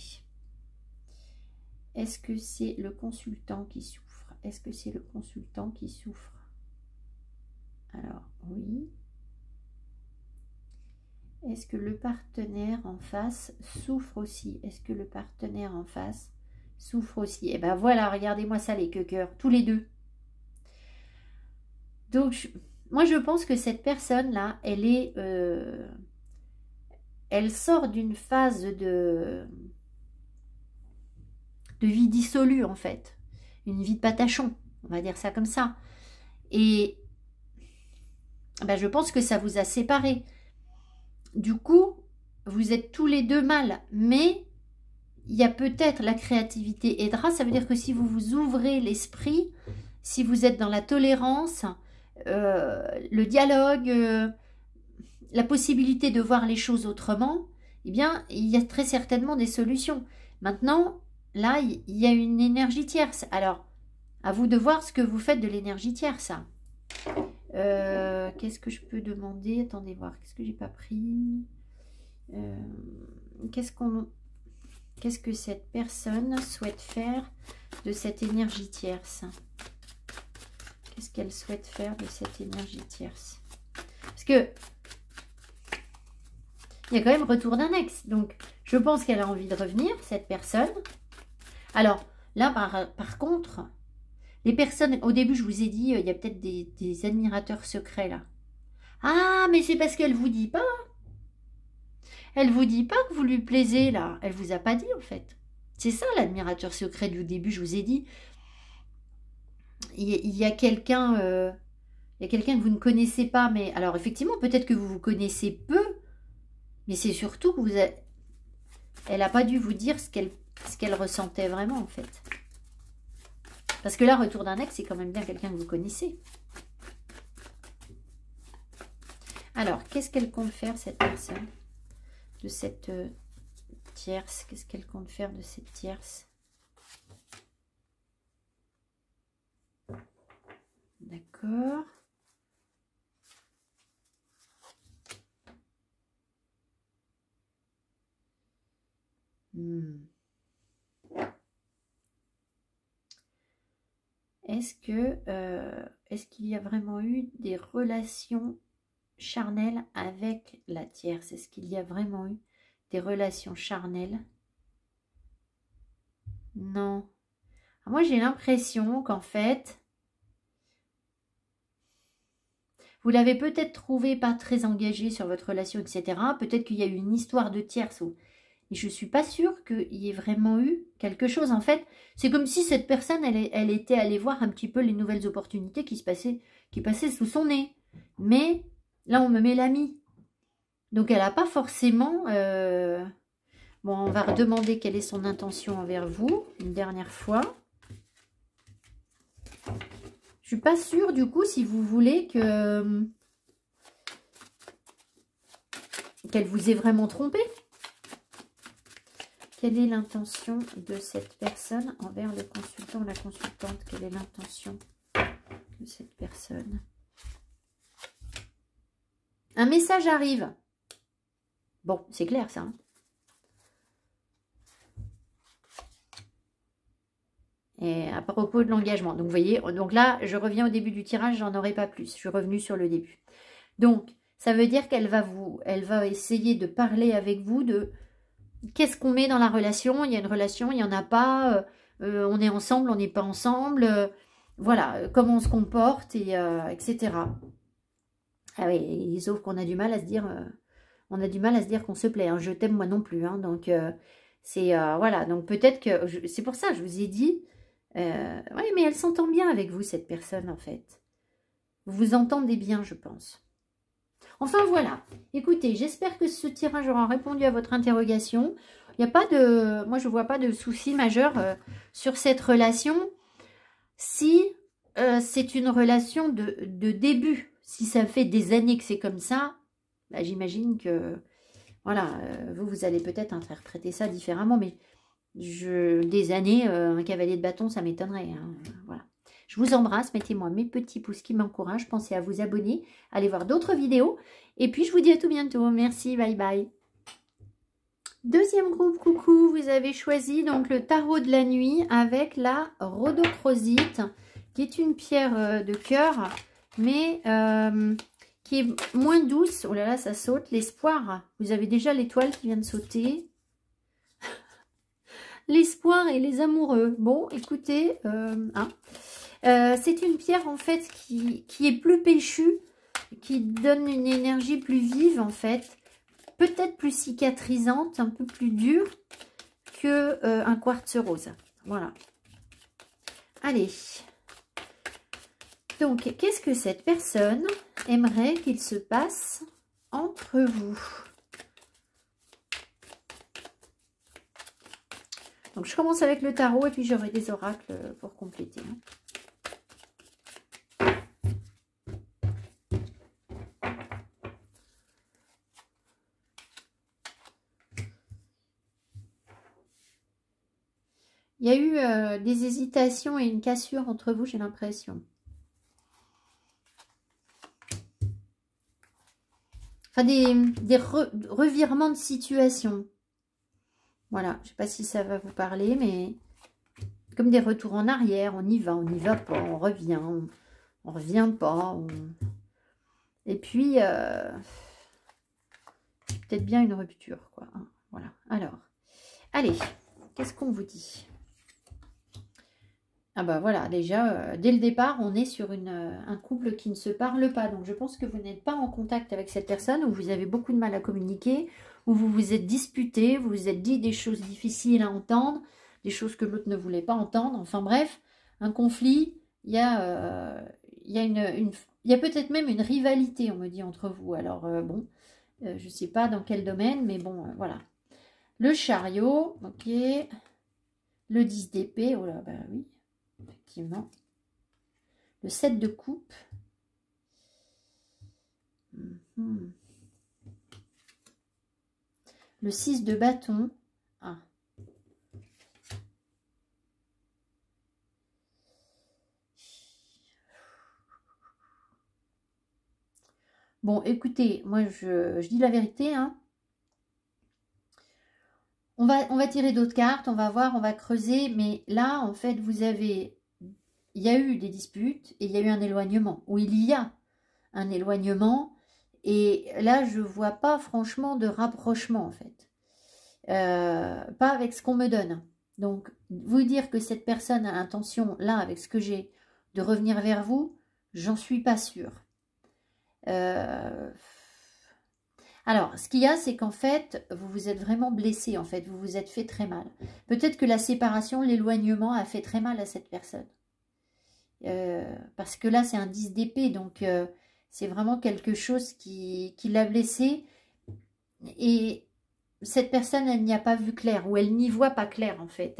Est-ce que c'est le consultant qui souffre? Est-ce que c'est le consultant qui souffre? Alors, oui. Est-ce que le partenaire en face souffre aussi? Est-ce que le partenaire en face souffre aussi? Et ben voilà, regardez-moi ça les queuqueurs, tous les deux. Donc, moi je pense que cette personne-là, elle est... elle sort d'une phase de vie dissolue en fait. Une vie de patachon, on va dire ça comme ça. Et ben, je pense que ça vous a séparés. Du coup, vous êtes tous les deux mal, mais il y a peut-être la créativité aidera. Ça veut dire que si vous vous ouvrez l'esprit, si vous êtes dans la tolérance, le dialogue, la possibilité de voir les choses autrement, eh bien, il y a très certainement des solutions. Maintenant, là, il y a une énergie tierce. Alors, à vous de voir ce que vous faites de l'énergie tierce. Qu'est-ce que je peux demander? Attendez voir, qu'est-ce que j'ai pas pris? Qu'est-ce que cette personne souhaite faire de cette énergie tierce? Qu'est-ce qu'elle souhaite faire de cette énergie tierce? Parce que il y a quand même retour d'un ex. Donc, je pense qu'elle a envie de revenir, cette personne. Alors, là, par contre, les personnes, au début, je vous ai dit, il y a peut-être des admirateurs secrets, là. Ah, mais c'est parce qu'elle vous dit pas. Elle vous dit pas que vous lui plaisez, là. Elle vous a pas dit, en fait. C'est ça, l'admirateur secret du début, je vous ai dit. Il y a quelqu'un que vous ne connaissez pas, mais... Alors, effectivement, peut-être que vous vous connaissez peu, mais c'est surtout que elle n'a pas dû vous dire ce qu'elle ressentait vraiment, en fait. Parce que là, retour d'un ex, c'est quand même bien quelqu'un que vous connaissez. Alors, qu'est-ce qu'elle compte faire, cette personne? De cette tierce. Qu'est-ce qu'elle compte faire de cette tierce? D'accord. Est-ce qu'il y a vraiment eu des relations charnelles avec la tierce? Est-ce qu'il y a vraiment eu des relations charnelles? Non. Moi, j'ai l'impression qu'en fait, vous l'avez peut-être trouvé pas très engagé sur votre relation, etc. Peut-être qu'il y a eu une histoire de tierce. Et je ne suis pas sûre qu'il y ait vraiment eu quelque chose. En fait, c'est comme si cette personne, elle était allée voir un petit peu les nouvelles opportunités qui passaient sous son nez. Mais là, on me met l'ami. Donc, elle n'a pas forcément... Bon, on va redemander quelle est son intention envers vous, une dernière fois. Je suis pas sûre, du coup, si vous voulez qu'elle vous ait vraiment trompé. Quelle est l'intention de cette personne envers le consultant ou la consultante? Quelle est l'intention de cette personne? Un message arrive. Bon, c'est clair ça. Hein. Et à propos de l'engagement. Donc, vous voyez, donc là, je reviens au début du tirage, j'en aurai pas plus. Je suis revenue sur le début. Donc, ça veut dire qu'elle va essayer de parler avec vous de qu'est-ce qu'on met dans la relation. Il y a une relation, il n'y en a pas. On est ensemble, on n'est pas ensemble. Voilà, comment on se comporte, etc. Ah oui, sauf qu'on a du mal à se dire... on a du mal à se dire qu'on se plaît. Hein. Je t'aime moi non plus. Hein. Donc, c'est... voilà, donc peut-être que... C'est pour ça que je vous ai dit... oui, mais elle s'entend bien avec vous, cette personne, en fait. Vous vous entendez bien, je pense. Enfin, voilà. Écoutez, j'espère que ce tirage aura répondu à votre interrogation. Il n'y a pas de... Moi, je ne vois pas de souci majeur sur cette relation. Si c'est une relation de début, si ça fait des années que c'est comme ça, bah, j'imagine que... Voilà, vous allez peut-être interpréter ça différemment, mais... des années, un cavalier de bâton, ça m'étonnerait. Hein. Voilà. Je vous embrasse, mettez-moi mes petits pouces qui m'encouragent. Pensez à vous abonner, allez voir d'autres vidéos. Et puis, je vous dis à tout bientôt. Merci, bye bye. Deuxième groupe, coucou, vous avez choisi donc le tarot de la nuit avec la rhodochrosite, qui est une pierre de cœur, mais qui est moins douce. Oh là là, ça saute. L'espoir, vous avez déjà l'étoile qui vient de sauter. L'espoir et les amoureux. Bon, écoutez, c'est une pierre en fait qui est plus péchue, qui donne une énergie plus vive en fait, peut-être plus cicatrisante, un peu plus dure que un quartz rose. Voilà. Allez. Donc, qu'est-ce que cette personne aimerait qu'il se passe entre vous ? Donc, je commence avec le tarot et puis j'aurai des oracles pour compléter. Il y a eu des hésitations et une cassure entre vous, j'ai l'impression. Enfin, des revirements de situation. Voilà, je ne sais pas si ça va vous parler, mais comme des retours en arrière, on y va pas, on revient, on revient pas. Et puis, peut-être bien une rupture, quoi. Hein, voilà, alors, allez, qu'est-ce qu'on vous dit ? Ah bah voilà, déjà, dès le départ, on est sur un couple qui ne se parle pas. Donc je pense que vous n'êtes pas en contact avec cette personne, ou vous avez beaucoup de mal à communiquer, ou vous vous êtes disputé, vous vous êtes dit des choses difficiles à entendre, des choses que l'autre ne voulait pas entendre. Enfin bref, un conflit, il y a il y a peut-être même une rivalité, on me dit, entre vous. Alors bon, je ne sais pas dans quel domaine, mais bon, voilà. Le chariot, ok. Le 10 d'épée, oh là, bah oui. Effectivement. Le 7 de coupe. Le 6 de bâton. Ah. Bon, écoutez, moi je dis la vérité. Hein. On va tirer d'autres cartes, on va voir, on va creuser. Mais là, en fait, il y a eu des disputes et il y a eu un éloignement. Ou il y a un éloignement. Et là, je ne vois pas franchement de rapprochement, en fait. Pas avec ce qu'on me donne. Donc, vous dire que cette personne a l'intention, là, avec ce que j'ai, de revenir vers vous, j'en suis pas sûre. Alors, ce qu'il y a, c'est qu'en fait, vous vous êtes vraiment blessé, en fait. Vous vous êtes fait très mal. Peut-être que la séparation, l'éloignement a fait très mal à cette personne. Parce que là, c'est un 10 d'épée, donc c'est vraiment quelque chose qui l'a blessé. Et cette personne, elle n'y a pas vu clair, ou elle n'y voit pas clair, en fait.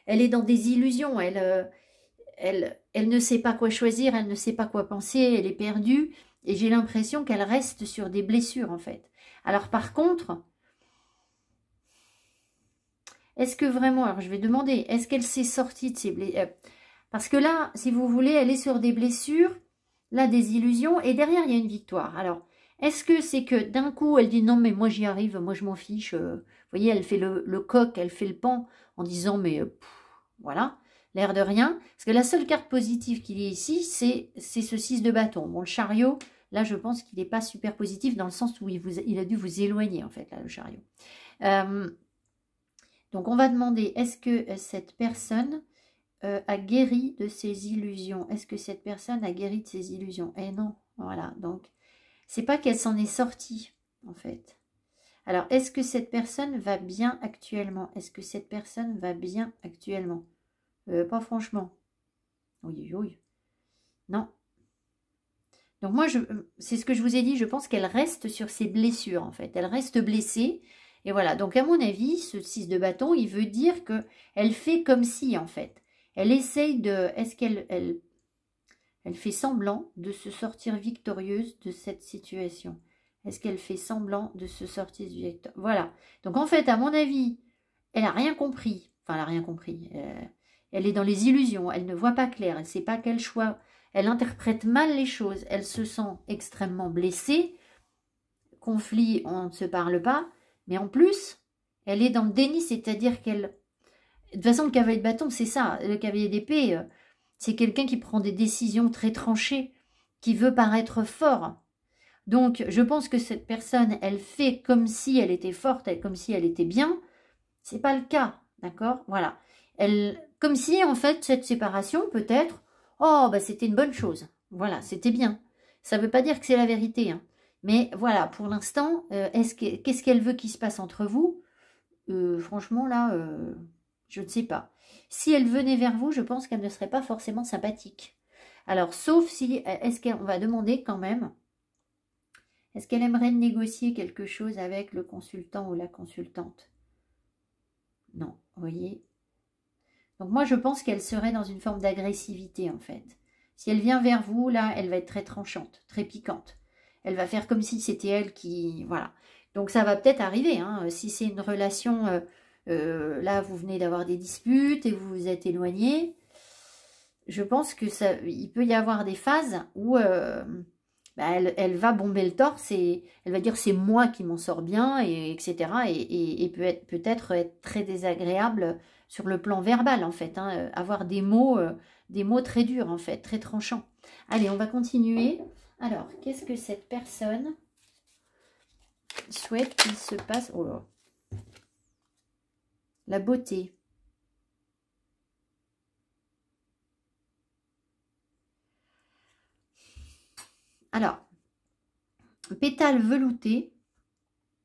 Elle est dans des illusions, elle ne sait pas quoi choisir, elle ne sait pas quoi penser, elle est perdue, et j'ai l'impression qu'elle reste sur des blessures, en fait. Alors, par contre, est-ce que vraiment, alors je vais demander, est-ce qu'elle s'est sortie de ces blessures? Parce que là, si vous voulez, elle est sur des blessures, là, des illusions, et derrière, il y a une victoire. Alors, est-ce que c'est que d'un coup, elle dit non, mais moi j'y arrive, moi je m'en fiche. Vous voyez, elle fait le coq, elle fait le pan en disant mais voilà, l'air de rien. Parce que la seule carte positive qu'il y ait ici, c'est ce 6 de bâton. Bon, le chariot, là je pense qu'il n'est pas super positif dans le sens où il a dû vous éloigner en fait, là, le chariot. Donc on va demander, est-ce que cette personne a guéri de ses illusions? Est-ce que cette personne a guéri de ses illusions? Eh non, voilà, donc c'est pas qu'elle s'en est sortie, en fait. Alors, est-ce que cette personne va bien actuellement? Est-ce que cette personne va bien actuellement? Pas franchement. Oui, oui, oui. Non. Donc moi, c'est ce que je vous ai dit, je pense qu'elle reste sur ses blessures, en fait. Elle reste blessée. Et voilà, donc à mon avis, ce 6 de bâton, il veut dire que elle fait comme si, en fait. Elle essaye de... Est-ce qu'elle elle fait semblant de se sortir victorieuse de cette situation? Est-ce qu'elle fait semblant de se sortir victorieuse? Voilà. Donc en fait, à mon avis, elle n'a rien compris. Enfin, elle n'a rien compris. Elle est dans les illusions. Elle ne voit pas clair. Elle ne sait pas quel choix. Elle interprète mal les choses. Elle se sent extrêmement blessée. Conflit, on ne se parle pas. Mais en plus, elle est dans le déni. C'est-à-dire qu'elle... De toute façon, le cavalier de bâton, c'est ça. Le cavalier d'épée... c'est quelqu'un qui prend des décisions très tranchées, qui veut paraître fort. Donc, je pense que cette personne, elle fait comme si elle était forte, comme si elle était bien. C'est pas le cas, d'accord? Voilà. Comme si, en fait, cette séparation, peut-être, oh, bah, c'était une bonne chose. Voilà, c'était bien. Ça ne veut pas dire que c'est la vérité, hein. Mais voilà, pour l'instant, qu'est-ce qu'elle veut qu'il se passe entre vous? Franchement, là, je ne sais pas. Si elle venait vers vous, je pense qu'elle ne serait pas forcément sympathique. Alors, sauf si, est-ce qu'on va demander quand même, est-ce qu'elle aimerait négocier quelque chose avec le consultant ou la consultante? Non, vous voyez. Donc moi, je pense qu'elle serait dans une forme d'agressivité, en fait. Si elle vient vers vous, là, elle va être très tranchante, très piquante. Elle va faire comme si c'était elle qui... Voilà. Donc ça va peut-être arriver, hein, si c'est une relation... là, vous venez d'avoir des disputes et vous vous êtes éloigné. Je pense que il peut y avoir des phases où elle va bomber le torse et elle va dire c'est moi qui m'en sors bien, etc. Et peut-être être très désagréable sur le plan verbal, en fait. Hein, avoir des mots très durs, en fait, très tranchants. Allez, on va continuer. Alors, qu'est-ce que cette personne souhaite qu'il se passe? Oh là. La beauté. pétales veloutés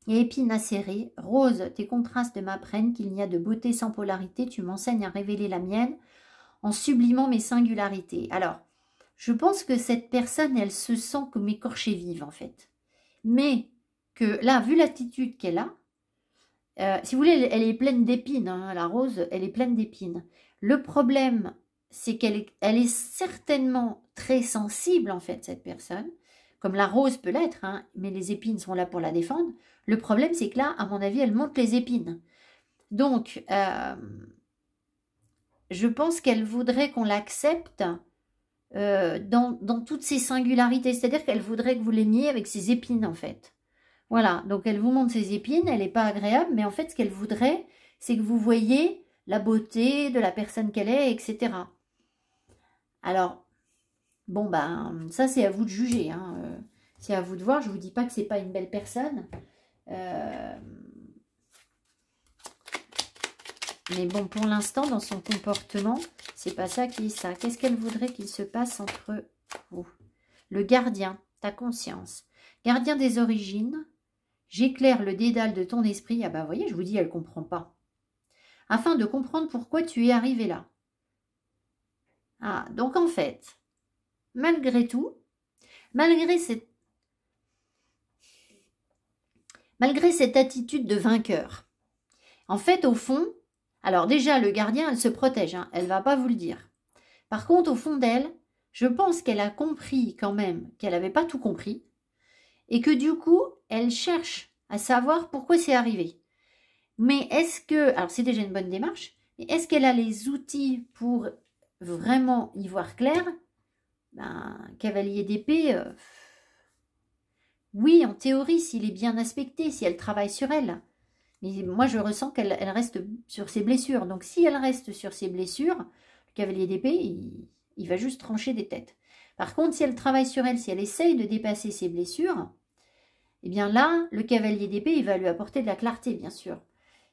et épines acérées. Rose, tes contrastes m'apprennent qu'il n'y a de beauté sans polarité. Tu m'enseignes à révéler la mienne en sublimant mes singularités. Alors, je pense que cette personne, elle se sent comme écorchée vive, en fait. Mais que là, vu l'attitude qu'elle a, si vous voulez, elle est pleine d'épines, hein, la rose, elle est pleine d'épines. Le problème, c'est qu'elle est certainement très sensible, en fait, cette personne, comme la rose peut l'être, hein, mais les épines sont là pour la défendre. Le problème, c'est que là, à mon avis, elle monte les épines. Donc, je pense qu'elle voudrait qu'on l'accepte dans toutes ses singularités. C'est-à-dire qu'elle voudrait que vous l'aimiez avec ses épines, en fait. Voilà, donc elle vous montre ses épines, elle n'est pas agréable, mais en fait, ce qu'elle voudrait, c'est que vous voyez la beauté de la personne qu'elle est, etc. Alors, bon, ben, ça, c'est à vous de juger. Hein. C'est à vous de voir. Je ne vous dis pas que c'est pas une belle personne. Mais bon, pour l'instant, dans son comportement, c'est pas ça qui est ça. Qu'est-ce qu'elle voudrait qu'il se passe entre vous? Le gardien, ta conscience. Gardien des origines. J'éclaire le dédale de ton esprit. Ah ben, vous voyez, je vous dis, elle ne comprend pas. Afin de comprendre pourquoi tu es arrivé là. Ah, donc en fait, malgré tout, malgré cette attitude de vainqueur, en fait, au fond, alors déjà, le gardien, elle se protège, hein, elle ne va pas vous le dire. Par contre, au fond d'elle, je pense qu'elle a compris quand même qu'elle n'avait pas tout compris et que du coup, elle cherche à savoir pourquoi c'est arrivé. Mais est-ce que, alors c'est déjà une bonne démarche, mais est-ce qu'elle a les outils pour vraiment y voir clair? Ben, cavalier d'épée, oui, en théorie, s'il est bien aspecté, si elle travaille sur elle. Mais moi, je ressens qu'elle reste sur ses blessures. Donc, si elle reste sur ses blessures, le cavalier d'épée, il va juste trancher des têtes. Par contre, si elle travaille sur elle, si elle essaye de dépasser ses blessures, eh bien là, le cavalier d'épée, il va lui apporter de la clarté, bien sûr.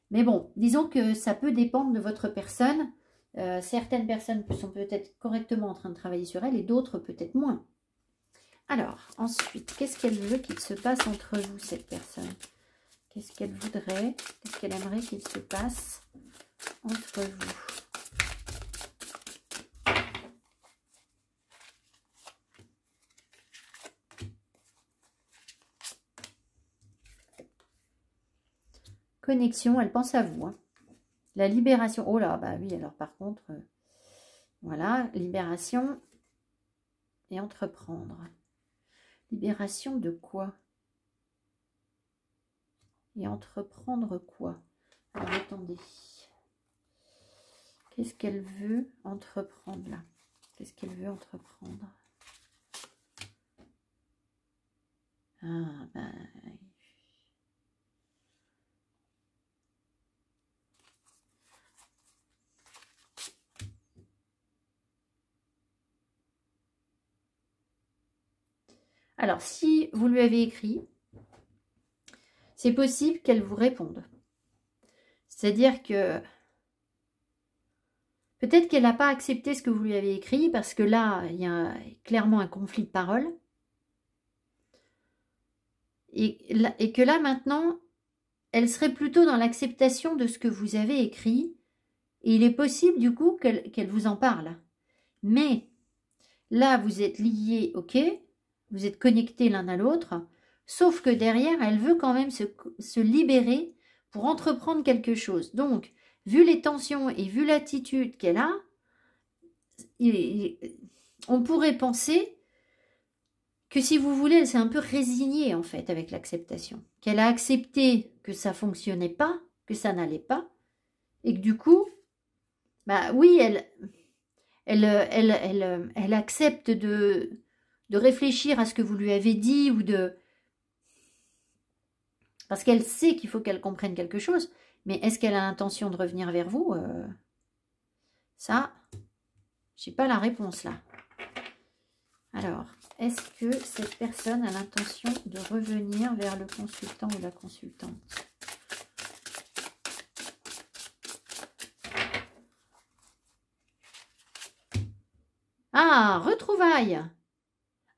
Mais bon, disons que ça peut dépendre de votre personne. Certaines personnes sont peut-être correctement en train de travailler sur elle et d'autres peut-être moins. Alors, ensuite, qu'est-ce qu'elle veut qu'il se passe entre vous, cette personne? Qu'est-ce qu'elle voudrait? Qu'est-ce qu'elle aimerait qu'il se passe entre vous? Connexion, elle pense à vous. Hein. La libération. Oh là, bah oui, alors par contre, voilà, libération et entreprendre. Libération de quoi? Et entreprendre quoi? Alors, attendez. Qu'est-ce qu'elle veut entreprendre là? Qu'est-ce qu'elle veut entreprendre? Ah, ben... Alors, si vous lui avez écrit, c'est possible qu'elle vous réponde. C'est-à-dire que peut-être qu'elle n'a pas accepté ce que vous lui avez écrit parce que là, il y a clairement un conflit de paroles. Et que là, maintenant, elle serait plutôt dans l'acceptation de ce que vous avez écrit. Et il est possible, du coup, qu'elle vous en parle. Mais là, vous êtes liés, ok, vous êtes connectés l'un à l'autre, sauf que derrière, elle veut quand même se libérer pour entreprendre quelque chose. Donc, vu les tensions et vu l'attitude qu'elle a, on pourrait penser que si vous voulez, elle s'est un peu résignée en fait avec l'acceptation. Qu'elle a accepté que ça fonctionnait pas, que ça n'allait pas, et que du coup, bah oui, elle accepte de réfléchir à ce que vous lui avez dit ou de... Parce qu'elle sait qu'il faut qu'elle comprenne quelque chose, mais est-ce qu'elle a l'intention de revenir vers vous? Ça, j'ai pas la réponse là. Alors, est-ce que cette personne a l'intention de revenir vers le consultant ou la consultante? Ah, retrouvailles!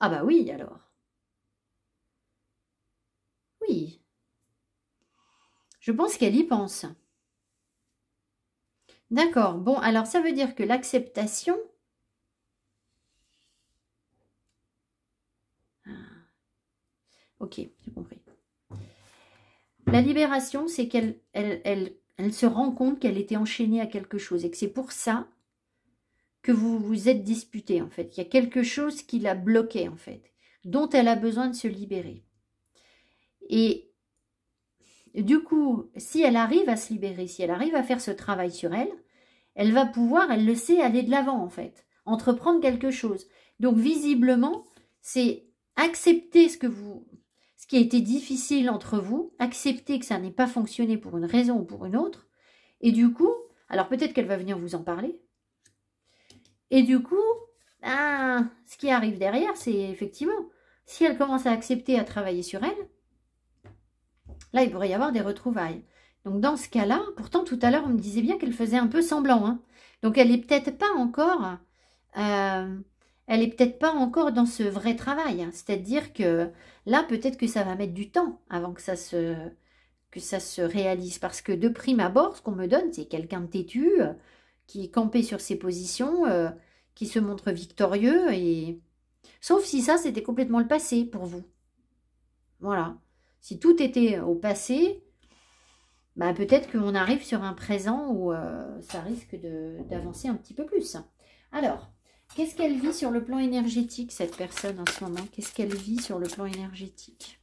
Ah bah oui, alors. Je pense qu'elle y pense. D'accord. Bon, alors ça veut dire que l'acceptation... Ok, j'ai compris. La libération, c'est qu'elle elle se rend compte qu'elle était enchaînée à quelque chose et que c'est pour ça que vous vous êtes disputé, en fait. Il y a quelque chose qui l'a bloquée, en fait, dont elle a besoin de se libérer. Et du coup, si elle arrive à se libérer, si elle arrive à faire ce travail sur elle, elle va pouvoir, elle le sait, aller de l'avant, en fait, entreprendre quelque chose. Donc, visiblement, c'est accepter ce qui a été difficile entre vous, accepter que ça n'ait pas fonctionné pour une raison ou pour une autre, et du coup, alors peut-être qu'elle va venir vous en parler, et du coup, ce qui arrive derrière, c'est effectivement, si elle commence à accepter, à travailler sur elle, là, il pourrait y avoir des retrouvailles. Donc, dans ce cas-là, pourtant, tout à l'heure, on me disait bien qu'elle faisait un peu semblant. Hein. Donc, elle n'est peut-être pas encore... elle est peut-être pas encore dans ce vrai travail. Hein. C'est-à-dire que là, peut-être que ça va mettre du temps avant que ça se réalise. Parce que de prime abord, ce qu'on me donne, c'est quelqu'un de têtu, qui est campé sur ses positions, qui se montre victorieux. Et... Sauf si ça, c'était complètement le passé pour vous. Voilà. Si tout était au passé, bah peut-être qu'on arrive sur un présent où ça risque d'avancer un petit peu plus. Alors, qu'est-ce qu'elle vit sur le plan énergétique, cette personne, en ce moment? Qu'est-ce qu'elle vit sur le plan énergétique?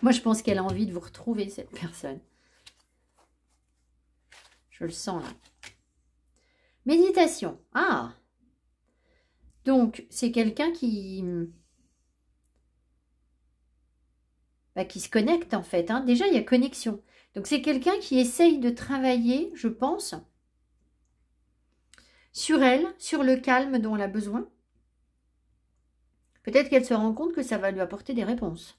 Moi, je pense qu'elle a envie de vous retrouver, cette personne. Je le sens, là. Méditation. Ah! Donc, c'est quelqu'un qui se connecte, en fait. Hein. Déjà, il y a connexion. Donc, c'est quelqu'un qui essaye de travailler, je pense, sur elle, sur le calme dont elle a besoin. Peut-être qu'elle se rend compte que ça va lui apporter des réponses.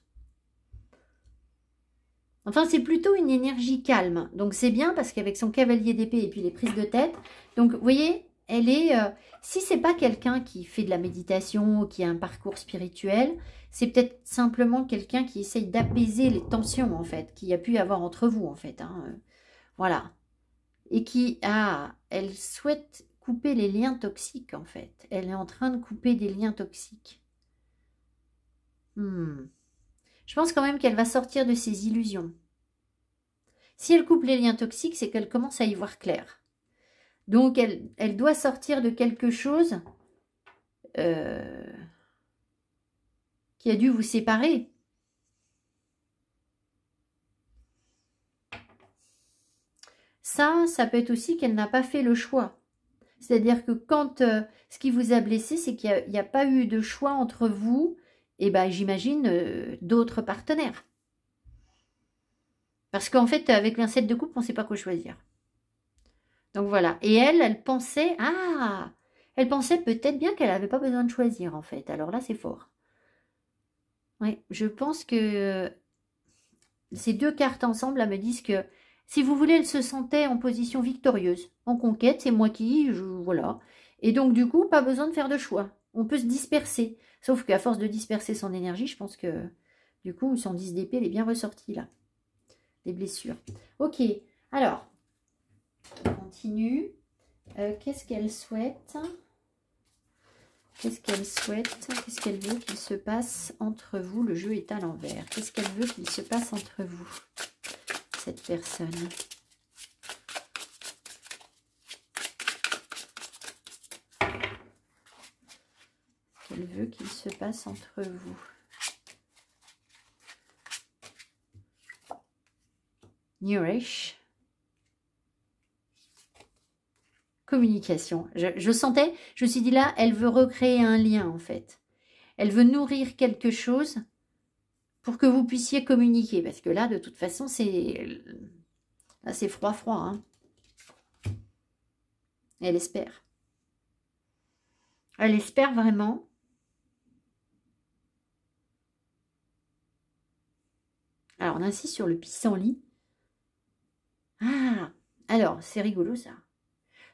Enfin, c'est plutôt une énergie calme. Donc, c'est bien parce qu'avec son cavalier d'épée et puis les prises de tête, donc, vous voyez, elle est... si c'est pas quelqu'un qui fait de la méditation ou qui a un parcours spirituel, c'est peut-être simplement quelqu'un qui essaye d'apaiser les tensions, en fait, qu'il y a pu y avoir entre vous, en fait. Hein. Voilà. Et qui elle souhaite couper les liens toxiques, en fait. Elle est en train de couper des liens toxiques. Je pense quand même qu'elle va sortir de ses illusions. Si elle coupe les liens toxiques, c'est qu'elle commence à y voir clair. Donc, elle doit sortir de quelque chose qui a dû vous séparer. Ça peut être aussi qu'elle n'a pas fait le choix. C'est-à-dire que quand ce qui vous a blessé, c'est qu'il n'y a pas eu de choix entre vous et j'imagine d'autres partenaires. Parce qu'en fait, avec un 7 de coupe, on ne sait pas quoi choisir. Donc voilà. Et elle pensait, elle pensait peut-être bien qu'elle n'avait pas besoin de choisir en fait. Alors là, c'est fort. Oui, je pense que ces deux cartes ensemble, là, me disent que si vous voulez, elle se sentait en position victorieuse, en conquête, c'est moi qui, voilà. Et donc du coup, pas besoin de faire de choix. On peut se disperser. Sauf qu'à force de disperser son énergie, je pense que du coup, son 10 d'épée, elle est bien ressortie là. Les blessures. Ok, alors, on continue. Qu'est-ce qu'elle souhaite? Qu'est-ce qu'elle souhaite? Qu'est-ce qu'elle veut qu'il se passe entre vous? Le jeu est à l'envers. Qu'est-ce qu'elle veut qu'il se passe entre vous, cette personne? Qu'elle veut qu'il se passe entre vous? Nourish. Communication. Je sentais, je me suis dit là, elle veut recréer un lien en fait. Elle veut nourrir quelque chose pour que vous puissiez communiquer. Parce que là, de toute façon, c'est froid. Hein. Elle espère. Elle espère vraiment. Alors, on insiste sur le pissenlit. Ah, alors, c'est rigolo ça.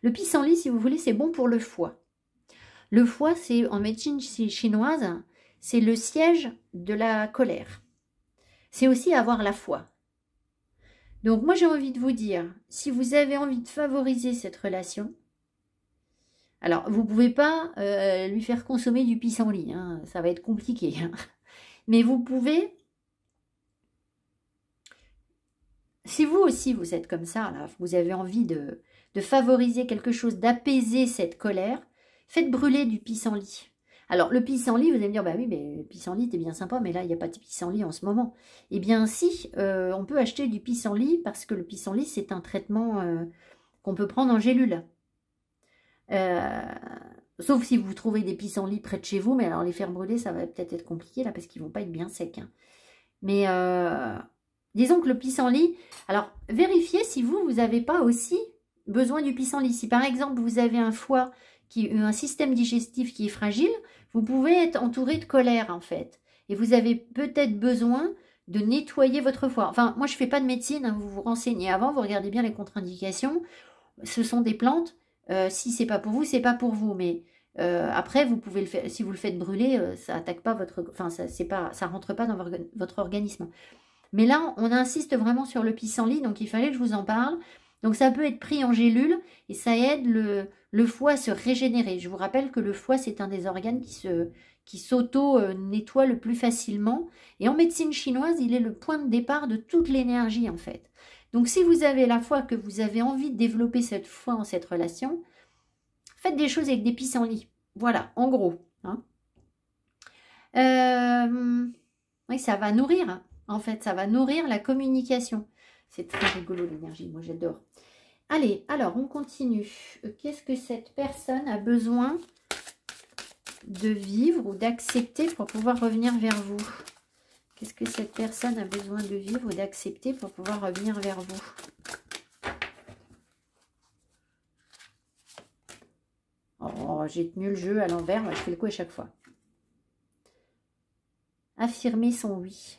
Le pissenlit, si vous voulez, c'est bon pour le foie. Le foie, c'est en médecine chinoise, c'est le siège de la colère. C'est aussi avoir la foi. Donc moi j'ai envie de vous dire, si vous avez envie de favoriser cette relation, alors vous ne pouvez pas lui faire consommer du pissenlit, hein, ça va être compliqué. Hein. Mais vous pouvez, si vous aussi vous êtes comme ça, là, vous avez envie de favoriser quelque chose, d'apaiser cette colère, faites brûler du pissenlit. Alors, le pissenlit, vous allez me dire, bah oui, mais le pissenlit, c'est bien sympa, mais là, il n'y a pas de pissenlit en ce moment. Eh bien, si, on peut acheter du pissenlit, parce que le pissenlit, c'est un traitement qu'on peut prendre en gélule. Sauf si vous trouvez des pissenlits près de chez vous, mais alors les faire brûler, ça va peut-être être compliqué, là, parce qu'ils ne vont pas être bien secs. Hein. Mais, disons que le pissenlit, alors, vérifiez si vous n'avez pas aussi besoin du pissenlit. Si, par exemple, vous avez un foie, un système digestif qui est fragile, vous pouvez être entouré de colère en fait. Et vous avez peut-être besoin de nettoyer votre foie. Enfin, moi je ne fais pas de médecine, hein, vous vous renseignez avant, vous regardez bien les contre-indications. Ce sont des plantes. Si c'est pas pour vous, c'est pas pour vous. Mais après, vous pouvez le faire. Si vous le faites brûler, ça attaque pas votre. Enfin, ça rentre pas dans votre organisme. Mais là, on insiste vraiment sur le pissenlit, donc il fallait que je vous en parle. Donc ça peut être pris en gélule et ça aide le foie à se régénérer. Je vous rappelle que le foie, c'est un des organes qui s'auto-nettoie le plus facilement. Et en médecine chinoise, il est le point de départ de toute l'énergie en fait. Donc si vous avez la foi, que vous avez envie de développer cette foi en cette relation, faites des choses avec des pissenlits. Voilà, en gros. Hein. Oui, ça va nourrir. En fait, ça va nourrir la communication. C'est très rigolo l'énergie, moi j'adore. Allez, alors on continue. Qu'est-ce que cette personne a besoin de vivre ou d'accepter pour pouvoir revenir vers vous? Qu'est-ce que cette personne a besoin de vivre ou d'accepter pour pouvoir revenir vers vous? Oh, j'ai tenu le jeu à l'envers, je fais le coup à chaque fois. Affirmer son oui.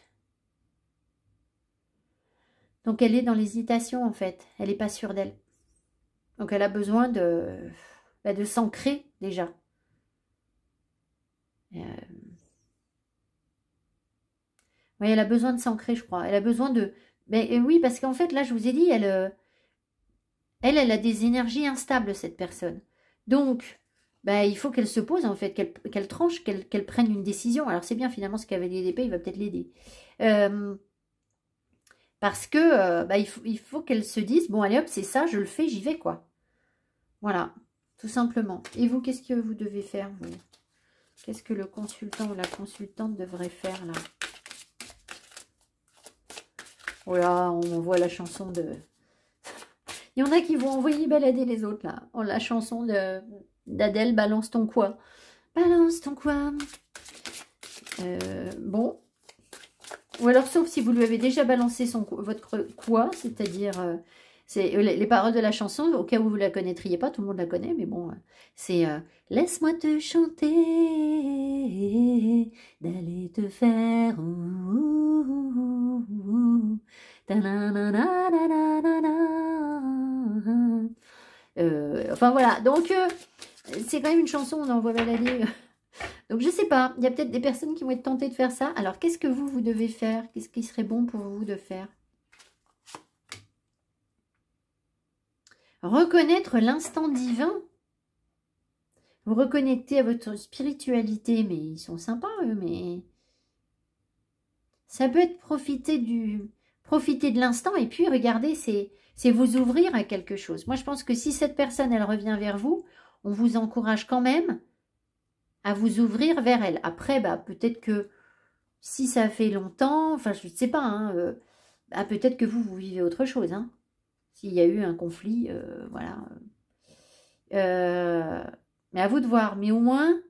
Donc, elle est dans l'hésitation, en fait. Elle n'est pas sûre d'elle. Donc, elle a besoin de s'ancrer, déjà. Oui, elle a besoin de s'ancrer, je crois. Elle a besoin de... Mais oui, parce qu'en fait, là, je vous ai dit, elle a des énergies instables, cette personne. Donc, il faut qu'elle se pose, en fait, qu'elle tranche, qu'elle prenne une décision. Alors, c'est bien, finalement, ce cavalier d'épée, il va peut-être l'aider. Parce que il faut qu'elle se dise, bon allez hop, c'est ça, je le fais, j'y vais quoi. Voilà, tout simplement. Et vous, qu'est-ce que vous devez faire, vous? Qu'est-ce que le consultant ou la consultante devrait faire là? Voilà, on voit la chanson de... Il y en a qui vont envoyer balader les autres là. Oh, la chanson d'Adèle, balance ton quoi? Balance ton quoi? Bon. Ou alors, sauf si vous lui avez déjà balancé votre quoi, c'est-à-dire, c'est les paroles de la chanson, au cas où vous ne la connaîtriez pas, tout le monde la connaît, mais bon, c'est laisse-moi te chanter, d'aller te faire, enfin voilà, donc c'est quand même une chanson, on envoie balader... Donc, je ne sais pas, il y a peut-être des personnes qui vont être tentées de faire ça. Alors, qu'est-ce que vous devez faire? Qu'est-ce qui serait bon pour vous de faire? Reconnaître l'instant divin. Vous reconnectez à votre spiritualité, mais ils sont sympas, eux, mais... Ça peut être profiter de l'instant, et puis, regardez, c'est vous ouvrir à quelque chose. Moi, je pense que si cette personne, elle revient vers vous, on vous encourage quand même à vous ouvrir vers elle. Après, peut-être que si ça fait longtemps, enfin, je ne sais pas, hein, peut-être que vous vivez autre chose. Hein, s'il y a eu un conflit, voilà. Mais à vous de voir. Mais au moins,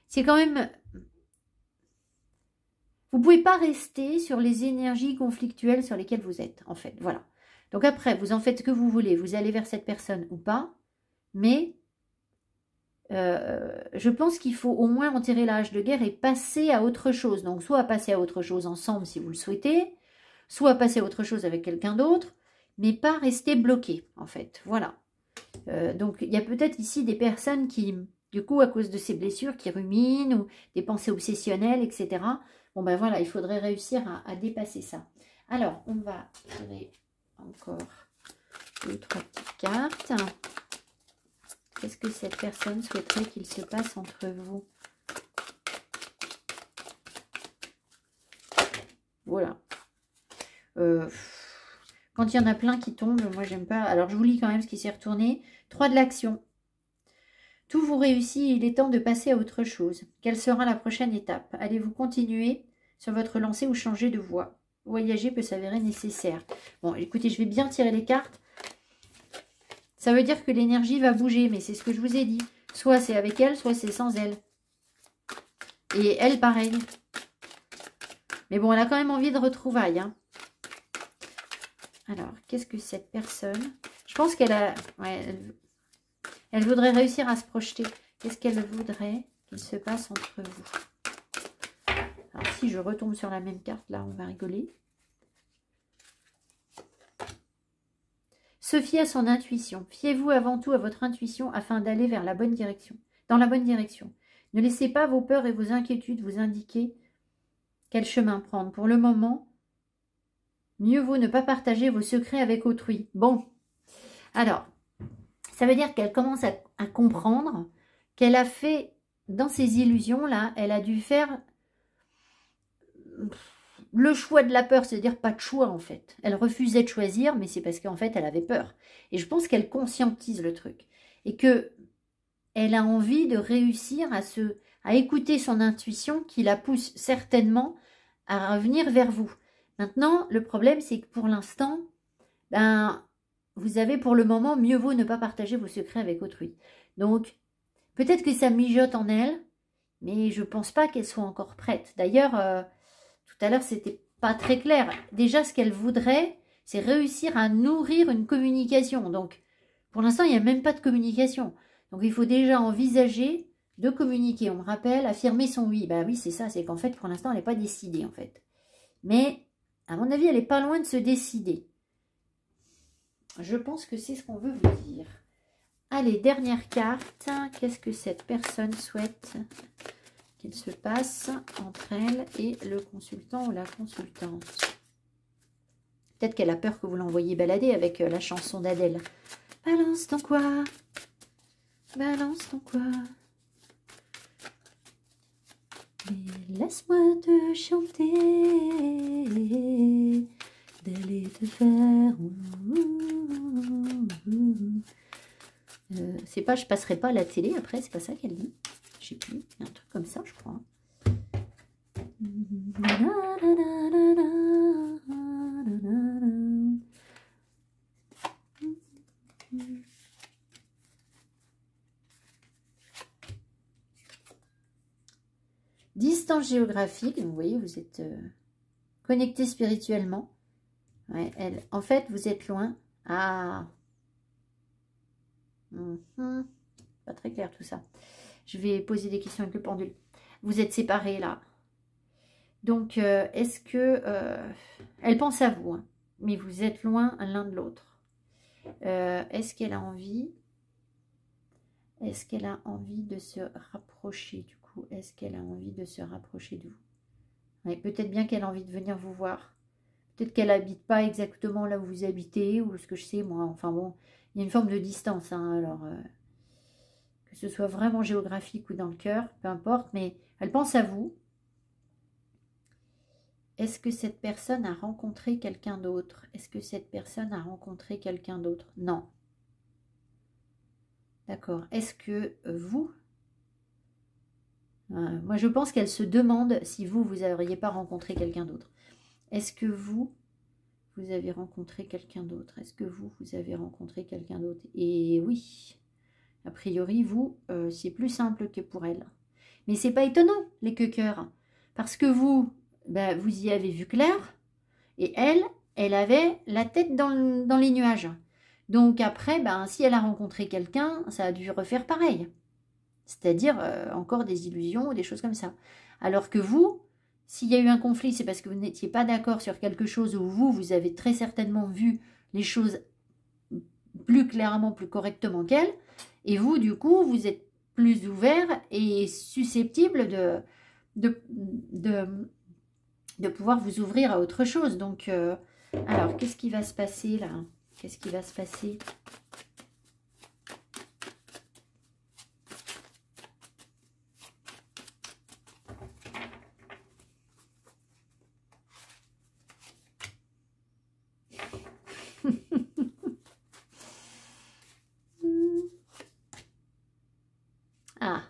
c'est quand même... Vous ne pouvez pas rester sur les énergies conflictuelles sur lesquelles vous êtes, en fait. Voilà. Donc après, vous en faites ce que vous voulez. Vous allez vers cette personne ou pas. Mais... je pense qu'il faut au moins enterrer la hache de guerre et passer à autre chose. Donc, soit passer à autre chose ensemble si vous le souhaitez, soit passer à autre chose avec quelqu'un d'autre, mais pas rester bloqué, en fait. Voilà. Donc, il y a peut-être ici des personnes qui, du coup, à cause de ces blessures, qui ruminent ou des pensées obsessionnelles, etc. Bon, ben voilà, il faudrait réussir à dépasser ça. Alors, on va tirer encore 2 ou 3 petites cartes. Qu'est-ce que cette personne souhaiterait qu'il se passe entre vous? Voilà. Quand il y en a plein qui tombent, moi j'aime pas. Alors je vous lis quand même ce qui s'est retourné. 3 de l'action. Tout vous réussit, il est temps de passer à autre chose. Quelle sera la prochaine étape? Allez-vous continuer sur votre lancée ou changer de voie? Voyager peut s'avérer nécessaire. Bon, écoutez, je vais bien tirer les cartes. Ça veut dire que l'énergie va bouger, mais c'est ce que je vous ai dit. Soit c'est avec elle, soit c'est sans elle. Et elle, pareil. Mais bon, elle a quand même envie de retrouvailles, hein. Alors, qu'est-ce que cette personne... Je pense qu'elle a... Ouais, elle voudrait réussir à se projeter. Qu'est-ce qu'elle voudrait qu'il se passe entre vous? Alors, si je retombe sur la même carte, là, on va rigoler. Se fier à son intuition. Fiez-vous avant tout à votre intuition afin d'aller vers la bonne direction. Dans la bonne direction. Ne laissez pas vos peurs et vos inquiétudes vous indiquer quel chemin prendre. Pour le moment... Mieux vaut ne pas partager vos secrets avec autrui. Bon, alors, ça veut dire qu'elle commence à comprendre qu'elle a fait, dans ces illusions-là, elle a dû faire le choix de la peur, c'est-à-dire pas de choix en fait. Elle refusait de choisir, mais c'est parce qu'en fait, elle avait peur. Et je pense qu'elle conscientise le truc. Et que elle a envie de réussir à écouter son intuition qui la pousse certainement à revenir vers vous. Maintenant, le problème, c'est que pour l'instant, ben, vous avez pour le moment, mieux vaut ne pas partager vos secrets avec autrui. Donc, peut-être que ça mijote en elle, mais je ne pense pas qu'elle soit encore prête. D'ailleurs, tout à l'heure, c'était pas très clair. Déjà, ce qu'elle voudrait, c'est réussir à nourrir une communication. Donc, pour l'instant, il n'y a même pas de communication. Donc, il faut déjà envisager de communiquer. On me rappelle, affirmer son oui. Ben oui, c'est ça, c'est qu'en fait, pour l'instant, elle n'est pas décidée, en fait. Mais... à mon avis, elle n'est pas loin de se décider. Je pense que c'est ce qu'on veut vous dire. Allez, dernière carte. Qu'est-ce que cette personne souhaite qu'il se passe entre elle et le consultant ou la consultante? Peut-être qu'elle a peur que vous l'envoyiez balader avec la chanson d'Adèle. Balance ton quoi? Balance ton quoi? Mais laisse-moi te chanter, d'aller te faire. C'est pas, je passerai pas à la télé après, c'est pas ça qu'elle dit. Je sais plus, il y a un truc comme ça, je crois. Distance géographique, vous voyez, vous êtes connecté spirituellement. Ouais, en fait, vous êtes loin. Ah, pas très clair tout ça. Je vais poser des questions avec le pendule. Vous êtes séparés là. Donc, est-ce que... elle pense à vous, hein, mais vous êtes loin l'un de l'autre. Est-ce qu'elle a envie... Est-ce qu'elle a envie de se rapprocher du coup? Est-ce qu'elle a envie de se rapprocher de vous? Ouais, peut-être bien qu'elle a envie de venir vous voir. Peut-être qu'elle n'habite pas exactement là où vous habitez, ou ce que je sais, moi. Enfin bon, il y a une forme de distance, hein, alors... que ce soit vraiment géographique ou dans le cœur, peu importe, mais elle pense à vous. Est-ce que cette personne a rencontré quelqu'un d'autre? Est-ce que cette personne a rencontré quelqu'un d'autre? Non. D'accord. Est-ce que vous... moi, je pense qu'elle se demande si vous n'auriez pas rencontré quelqu'un d'autre. Est-ce que vous avez rencontré quelqu'un d'autre? Est-ce que vous avez rencontré quelqu'un d'autre? Et oui, a priori, vous, c'est plus simple que pour elle. Mais c'est pas étonnant, les quequeurs. Parce que vous, ben, vous y avez vu clair. Et elle avait la tête dans les nuages. Donc après, ben, si elle a rencontré quelqu'un, ça a dû refaire pareil. C'est-à-dire encore des illusions ou des choses comme ça. Alors que vous, s'il y a eu un conflit, c'est parce que vous n'étiez pas d'accord sur quelque chose où vous avez très certainement vu les choses plus clairement, plus correctement qu'elle. Et vous, du coup, vous êtes plus ouvert et susceptible de pouvoir vous ouvrir à autre chose. Donc, alors, qu'est-ce qui va se passer là? Qu'est-ce qui va se passer? Ah.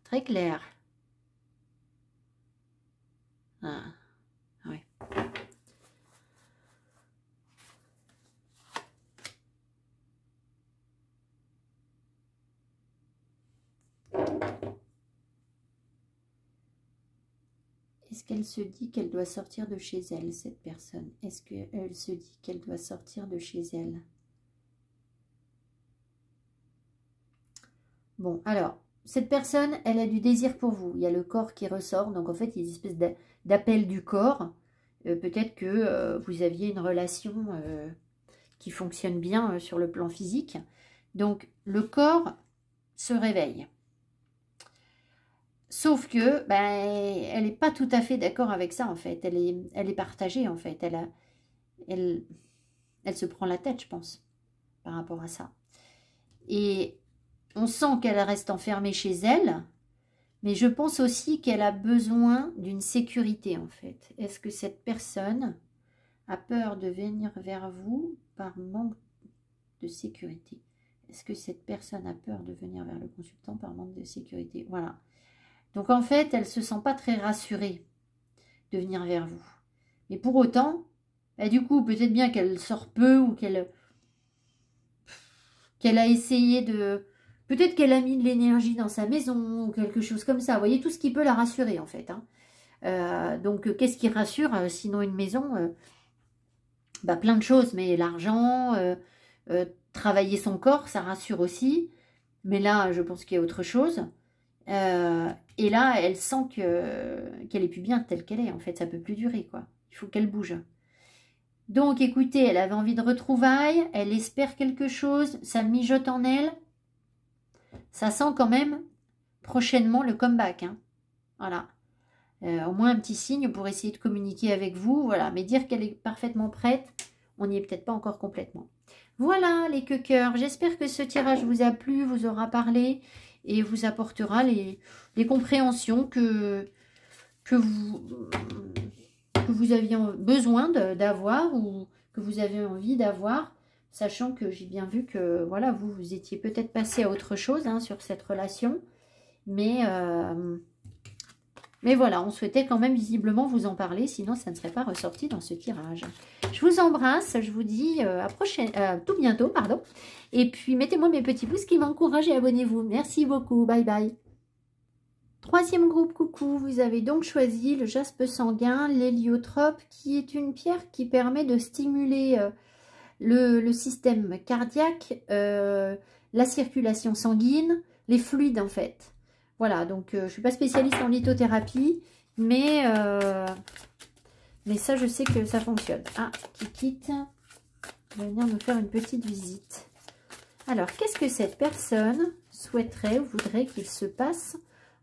Très clair. Ah, oui. Est-ce qu'elle se dit qu'elle doit sortir de chez elle, cette personne? Est-ce qu'elle se dit qu'elle doit sortir de chez elle? Bon, alors, cette personne, elle a du désir pour vous. Il y a le corps qui ressort. Donc, en fait, il y a une espèce d'appel du corps. Peut-être que vous aviez une relation qui fonctionne bien sur le plan physique. Donc, le corps se réveille. Sauf que, ben, elle n'est pas tout à fait d'accord avec ça, en fait. Elle est partagée, en fait. Elle se prend la tête, je pense, par rapport à ça. Et on sent qu'elle reste enfermée chez elle, mais je pense aussi qu'elle a besoin d'une sécurité, en fait. Est-ce que cette personne a peur de venir vers vous par manque de sécurité? Est-ce que cette personne a peur de venir vers le consultant par manque de sécurité? Voilà. Donc, en fait, elle ne se sent pas très rassurée de venir vers vous. Mais pour autant, bah, du coup, peut-être bien qu'elle sort peu ou qu'elle a essayé de... Peut-être qu'elle a mis de l'énergie dans sa maison ou quelque chose comme ça. Vous voyez, tout ce qui peut la rassurer, en fait. Hein. Donc, qu'est-ce qui rassure sinon une maison? Bah, plein de choses, mais l'argent, travailler son corps, ça rassure aussi. Mais là, je pense qu'il y a autre chose. Et là, elle sent qu'elle est plus bien telle qu'elle est. En fait, ça peut plus durer, quoi. Il faut qu'elle bouge. Donc, écoutez, elle avait envie de retrouvailles. Elle espère quelque chose. Ça mijote en elle. Ça sent quand même prochainement le comeback. Hein. Voilà. Au moins un petit signe pour essayer de communiquer avec vous. Voilà. Mais dire qu'elle est parfaitement prête, on n'y est peut-être pas encore complètement. Voilà les queuqueurs. J'espère que ce tirage vous a plu, vous aura parlé et vous apportera les compréhensions que vous aviez besoin d'avoir ou que vous avez envie d'avoir, sachant que j'ai bien vu que voilà, vous étiez peut-être passé à autre chose hein, sur cette relation, mais voilà, on souhaitait quand même visiblement vous en parler, sinon ça ne serait pas ressorti dans ce tirage. Je vous embrasse, je vous dis à tout bientôt, pardon. Et puis mettez-moi mes petits pouces qui m'encouragent et abonnez-vous. Merci beaucoup, bye bye. Troisième groupe, coucou, vous avez donc choisi le jaspe sanguin, l'héliotrope, qui est une pierre qui permet de stimuler le système cardiaque, la circulation sanguine, les fluides en fait. Voilà, donc je ne suis pas spécialiste en lithothérapie, mais ça, je sais que ça fonctionne. Ah, Kikit va venir nous faire une petite visite. Alors, qu'est-ce que cette personne souhaiterait ou voudrait qu'il se passe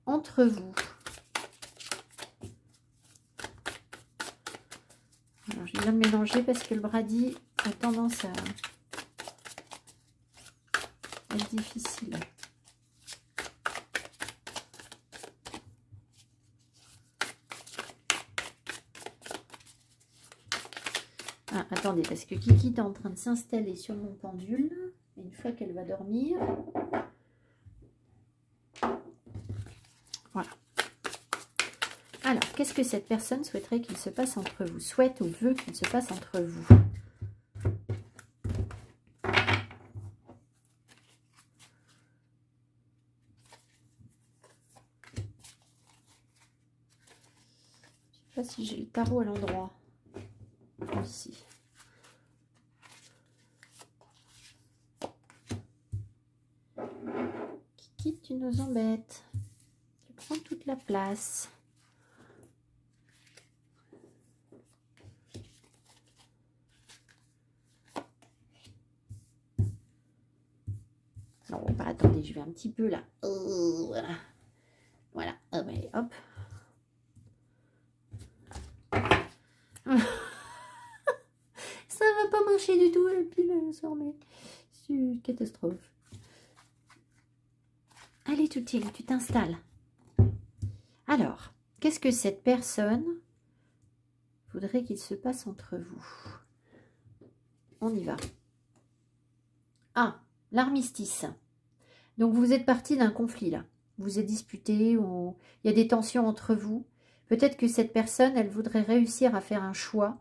entre vous? Alors, je viens de mélanger parce que le bradi a tendance à être difficile. Ah, attendez, parce que Kiki est en train de s'installer sur mon pendule. Et une fois qu'elle va dormir, voilà. Alors, qu'est-ce que cette personne souhaiterait qu'il se passe entre vous? Souhaite ou veut qu'il se passe entre vous? Je ne sais pas si j'ai le tarot à l'endroit. Ici. Kiki, tu nous embêtes. Tu prends tout toute la place. Alors, bah, attendez, je vais un petit peu là. Voilà. Voilà. Oh, ouais, hop. Ça va pas marcher du tout, la pile sort, mais c'est une catastrophe. Allez, Tutil, tu t'installes. Alors, qu'est-ce que cette personne voudrait qu'il se passe entre vous? On y va. Ah, l'armistice. Donc, vous êtes parti d'un conflit, là. Vous êtes disputé, ou il y a des tensions entre vous. Peut-être que cette personne, elle voudrait réussir à faire un choix.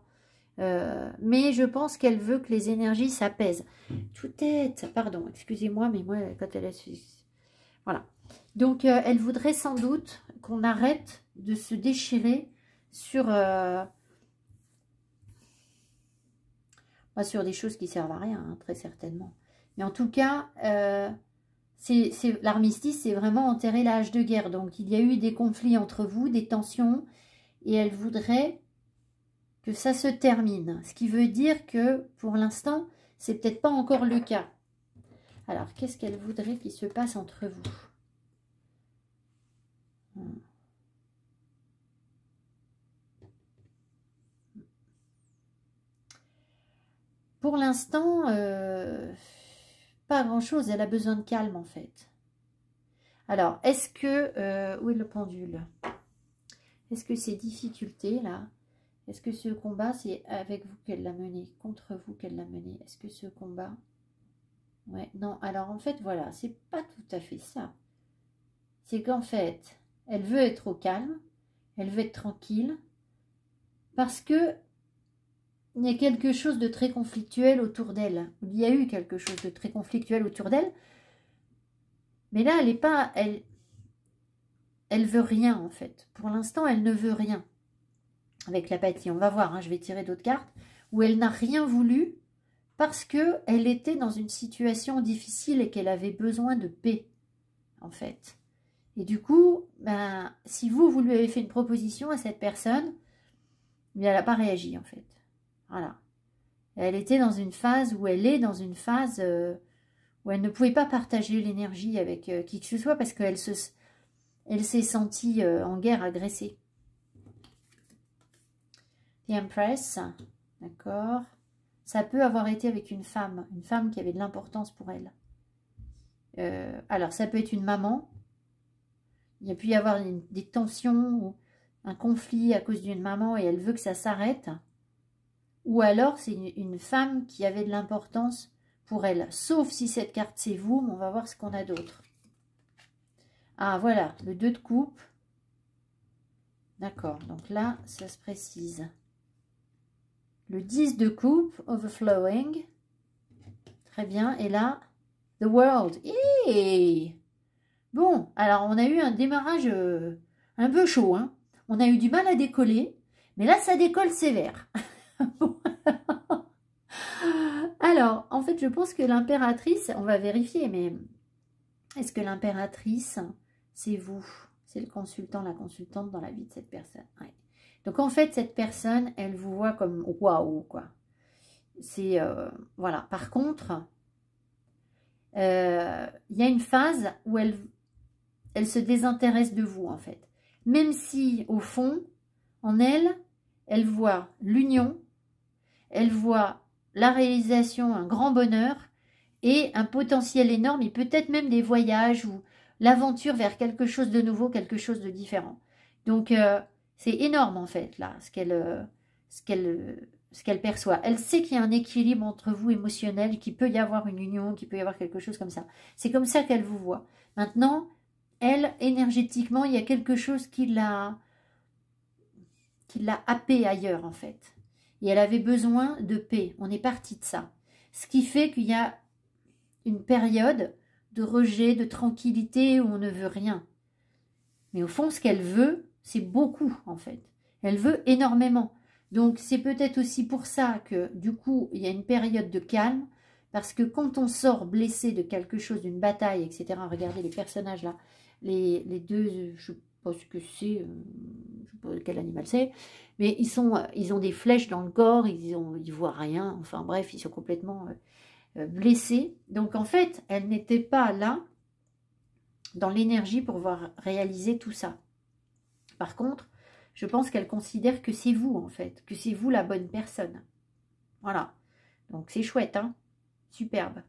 Mais je pense qu'elle veut que les énergies s'apaisent. Tout est... Pardon, excusez-moi, mais moi, quand elle a... Voilà. Donc, elle voudrait sans doute qu'on arrête de se déchirer sur... Pas sur des choses qui servent à rien, hein, très certainement. Mais en tout cas, l'armistice, c'est vraiment enterrer la hache de guerre. Donc, il y a eu des conflits entre vous, des tensions, et elle voudrait que ça se termine. Ce qui veut dire que, pour l'instant, c'est peut-être pas encore le cas. Alors, qu'est-ce qu'elle voudrait qu'il se passe entre vous? Pour l'instant, pas grand-chose. Elle a besoin de calme, en fait. Alors, est-ce que... où est le pendule? Est-ce que ces difficultés, là... Est-ce que ce combat, c'est avec vous qu'elle l'a mené? Contre vous qu'elle l'a mené? Est-ce que ce combat... Ouais, non. Alors, en fait, voilà. C'est pas tout à fait ça. C'est qu'en fait, elle veut être au calme. Elle veut être tranquille. Parce que il y a quelque chose de très conflictuel autour d'elle. Il y a eu quelque chose de très conflictuel autour d'elle. Mais là, elle n'est pas... Elle veut rien, en fait. Pour l'instant, elle ne veut rien. Avec l'apathie, on va voir, hein, je vais tirer d'autres cartes, où elle n'a rien voulu parce qu'elle était dans une situation difficile et qu'elle avait besoin de paix, en fait. Et du coup, ben, si vous lui avez fait une proposition à cette personne, mais elle n'a pas réagi, en fait. Voilà. Elle était dans une phase où elle est dans une phase où elle ne pouvait pas partager l'énergie avec qui que ce soit parce qu'elle s'est sentie en guerre, agressée. The Empress, d'accord. Ça peut avoir été avec une femme qui avait de l'importance pour elle. Alors, ça peut être une maman. Il y a pu y avoir des tensions ou un conflit à cause d'une maman et elle veut que ça s'arrête. Ou alors, c'est une femme qui avait de l'importance pour elle. Sauf si cette carte, c'est vous, mais on va voir ce qu'on a d'autre. Ah, voilà, le 2 de coupe. D'accord, donc là, ça se précise. Le 10 de coupe, overflowing. Très bien. Et là, the world. Hey, bon, alors on a eu un démarrage un peu chaud. Hein. On a eu du mal à décoller. Mais là, ça décolle sévère. Alors, en fait, je pense que l'impératrice, on va vérifier, mais est-ce que l'impératrice, c'est vous? C'est le consultant, la consultante dans la vie de cette personne. Ouais. Donc, en fait, cette personne, elle vous voit comme waouh, quoi. C'est, voilà. Par contre, il y a une phase où elle se désintéresse de vous, en fait. Même si, au fond, en elle, elle voit l'union, elle voit la réalisation, un grand bonheur et un potentiel énorme, et peut-être même des voyages ou l'aventure vers quelque chose de nouveau, quelque chose de différent. Donc, c'est énorme, en fait, là, ce qu'elle perçoit. Elle sait qu'il y a un équilibre entre vous émotionnel, qu'il peut y avoir une union, qu'il peut y avoir quelque chose comme ça. C'est comme ça qu'elle vous voit. Maintenant, elle, énergétiquement, il y a quelque chose qui l'a happée ailleurs, en fait. Et elle avait besoin de paix. On est parti de ça. Ce qui fait qu'il y a une période de rejet, de tranquillité où on ne veut rien. Mais au fond, ce qu'elle veut, c'est beaucoup, en fait. Elle veut énormément. Donc, c'est peut-être aussi pour ça que, du coup, il y a une période de calme. Parce que quand on sort blessé de quelque chose, d'une bataille, etc., regardez les personnages là, les deux, parce que c'est, je sais pas quel animal c'est, mais ils ont des flèches dans le corps, ils voient rien, enfin bref, ils sont complètement blessés. Donc en fait, elle n'était pas là dans l'énergie pour pouvoir réaliser tout ça. Par contre, je pense qu'elle considère que c'est vous en fait, que c'est vous la bonne personne. Voilà, donc c'est chouette, hein, superbe.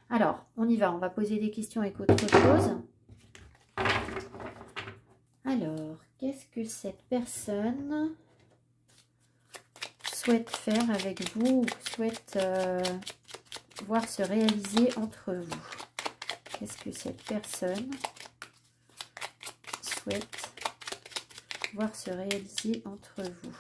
Alors, on y va, on va poser des questions avec autre chose. Alors, qu'est-ce que cette personne souhaite faire avec vous, souhaite voir se réaliser entre vous? Qu'est-ce que cette personne souhaite voir se réaliser entre vous?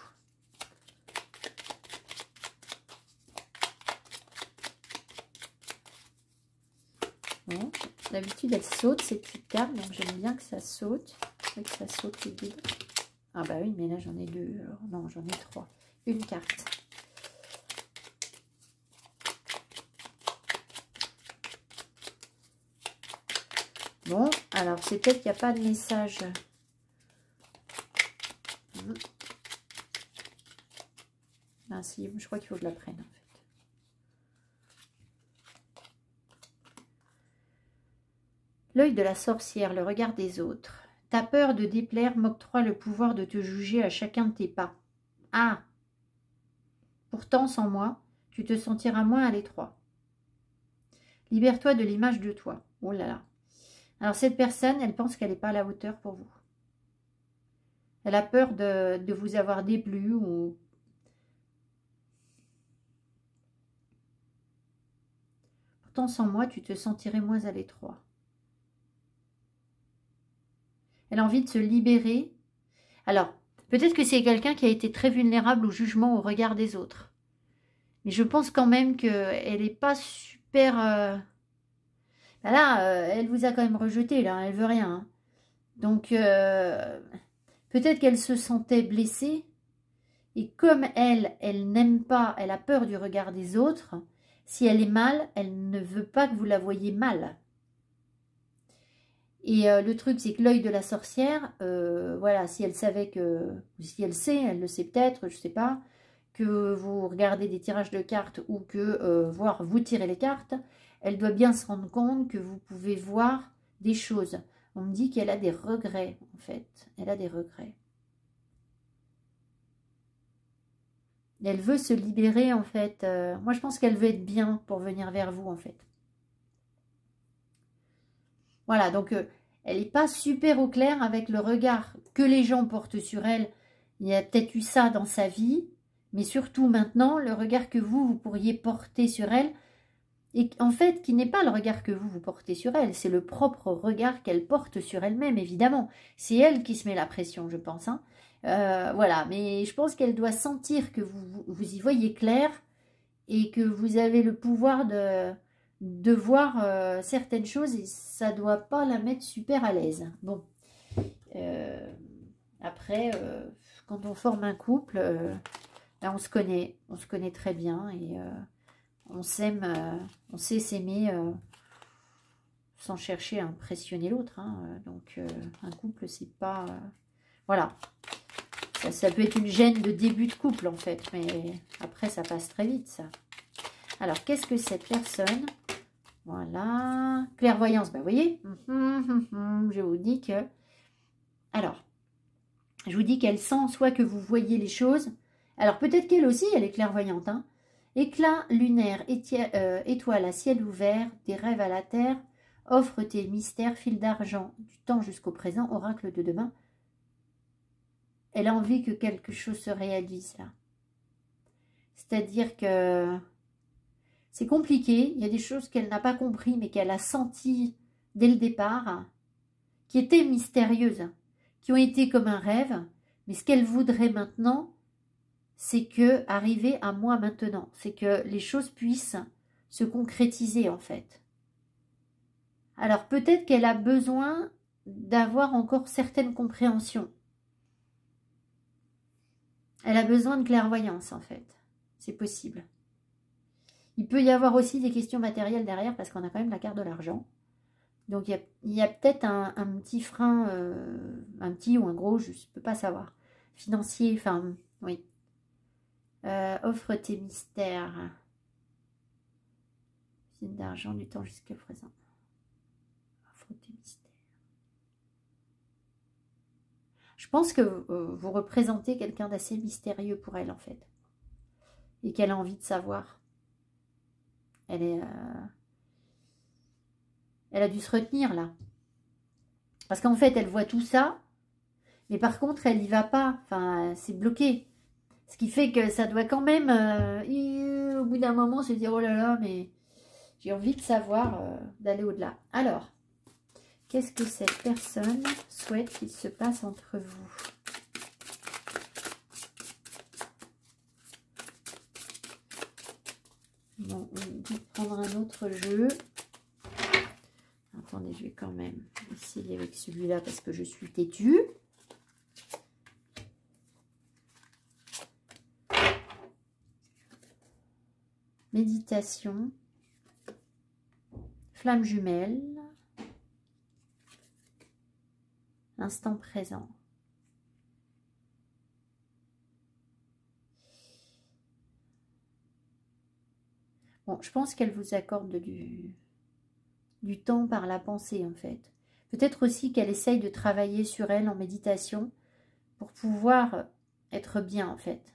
Bon, d'habitude, elle saute ces petites cartes, donc j'aime bien que ça saute. Que ça saute les guides. Ah bah oui, mais là j'en ai deux. Alors, non, j'en ai trois. Une carte. Bon, alors c'est peut-être qu'il n'y a pas de message. Ah si, je crois qu'il faut que je la prenne en fait. L'œil de la sorcière, le regard des autres. Ta peur de déplaire m'octroie le pouvoir de te juger à chacun de tes pas. Ah! Pourtant, sans moi, tu te sentiras moins à l'étroit. Libère-toi de l'image de toi. Oh là là. Alors cette personne, elle pense qu'elle n'est pas à la hauteur pour vous. Elle a peur de vous avoir déplu ou... Pourtant, sans moi, tu te sentirais moins à l'étroit. Elle a envie de se libérer. Alors, peut-être que c'est quelqu'un qui a été très vulnérable au jugement, au regard des autres. Mais je pense quand même qu'elle n'est pas super... Ben là, elle vous a quand même rejeté, là, elle veut rien. Hein. Donc, peut-être qu'elle se sentait blessée. Et comme elle n'aime pas, elle a peur du regard des autres, si elle est mal, elle ne veut pas que vous la voyiez mal. Et le truc, c'est que l'œil de la sorcière, voilà, si elle savait que, si elle sait, elle le sait peut-être, je sais pas, que vous regardez des tirages de cartes ou que, voire vous tirez les cartes, elle doit bien se rendre compte que vous pouvez voir des choses. On me dit qu'elle a des regrets, en fait. Elle a des regrets. Elle veut se libérer, en fait. Moi, je pense qu'elle veut être bien pour venir vers vous, en fait. Voilà, donc elle n'est pas super au clair avec le regard que les gens portent sur elle. Il y a peut-être eu ça dans sa vie, mais surtout maintenant, le regard que vous pourriez porter sur elle, et en fait, qui n'est pas le regard que vous portez sur elle, c'est le propre regard qu'elle porte sur elle-même, évidemment. C'est elle qui se met la pression, je pense. Hein. Voilà, mais je pense qu'elle doit sentir que vous y voyez clair et que vous avez le pouvoir de voir certaines choses et ça ne doit pas la mettre super à l'aise. Bon, après, quand on forme un couple, là, on se connaît très bien et on s'aime, on sait s'aimer sans chercher à impressionner l'autre. Hein. Donc, un couple, c'est pas... voilà. Ça peut être une gêne de début de couple, en fait. Mais après, ça passe très vite, ça. Alors, qu'est-ce que cette personne... Voilà. Clairvoyance, ben, vous voyez. Je vous dis que... Alors, je vous dis qu'elle sent soit que vous voyez les choses. Alors, peut-être qu'elle aussi, elle est clairvoyante. Hein. Éclat lunaire, étoile à ciel ouvert, des rêves à la terre, offre tes mystères, fil d'argent, du temps jusqu'au présent, oracle de demain. Elle a envie que quelque chose se réalise là. C'est-à-dire que c'est compliqué, il y a des choses qu'elle n'a pas compris, mais qu'elle a senties dès le départ, qui étaient mystérieuses, qui ont été comme un rêve, mais ce qu'elle voudrait maintenant, c'est que, arriver à moi maintenant, c'est que les choses puissent se concrétiser en fait. Alors peut-être qu'elle a besoin d'avoir encore certaines compréhensions. Elle a besoin de clairvoyance en fait, c'est possible. Il peut y avoir aussi des questions matérielles derrière parce qu'on a quand même la carte de l'argent. Donc, il y a peut-être un petit frein, un petit ou un gros, je ne peux pas savoir. Financier, enfin, oui. Offre tes mystères. Signe d'argent du temps jusqu'à présent. Offre tes mystères. Je pense que vous représentez quelqu'un d'assez mystérieux pour elle, en fait. Et qu'elle a envie de savoir. Elle a dû se retenir, là. Parce qu'en fait, elle voit tout ça. Mais par contre, elle n'y va pas. Enfin, c'est bloqué. Ce qui fait que ça doit quand même, au bout d'un moment, se dire, oh là là, mais j'ai envie de savoir, d'aller au-delà. Alors, qu'est-ce que cette personne souhaite qu'il se passe entre vous? Bon, on dit de prendre un autre jeu. Attendez, je vais quand même essayer avec celui-là parce que je suis têtue. Méditation. Flamme jumelle. L'instant présent. Bon, je pense qu'elle vous accorde du temps par la pensée, en fait. Peut-être aussi qu'elle essaye de travailler sur elle en méditation pour pouvoir être bien, en fait.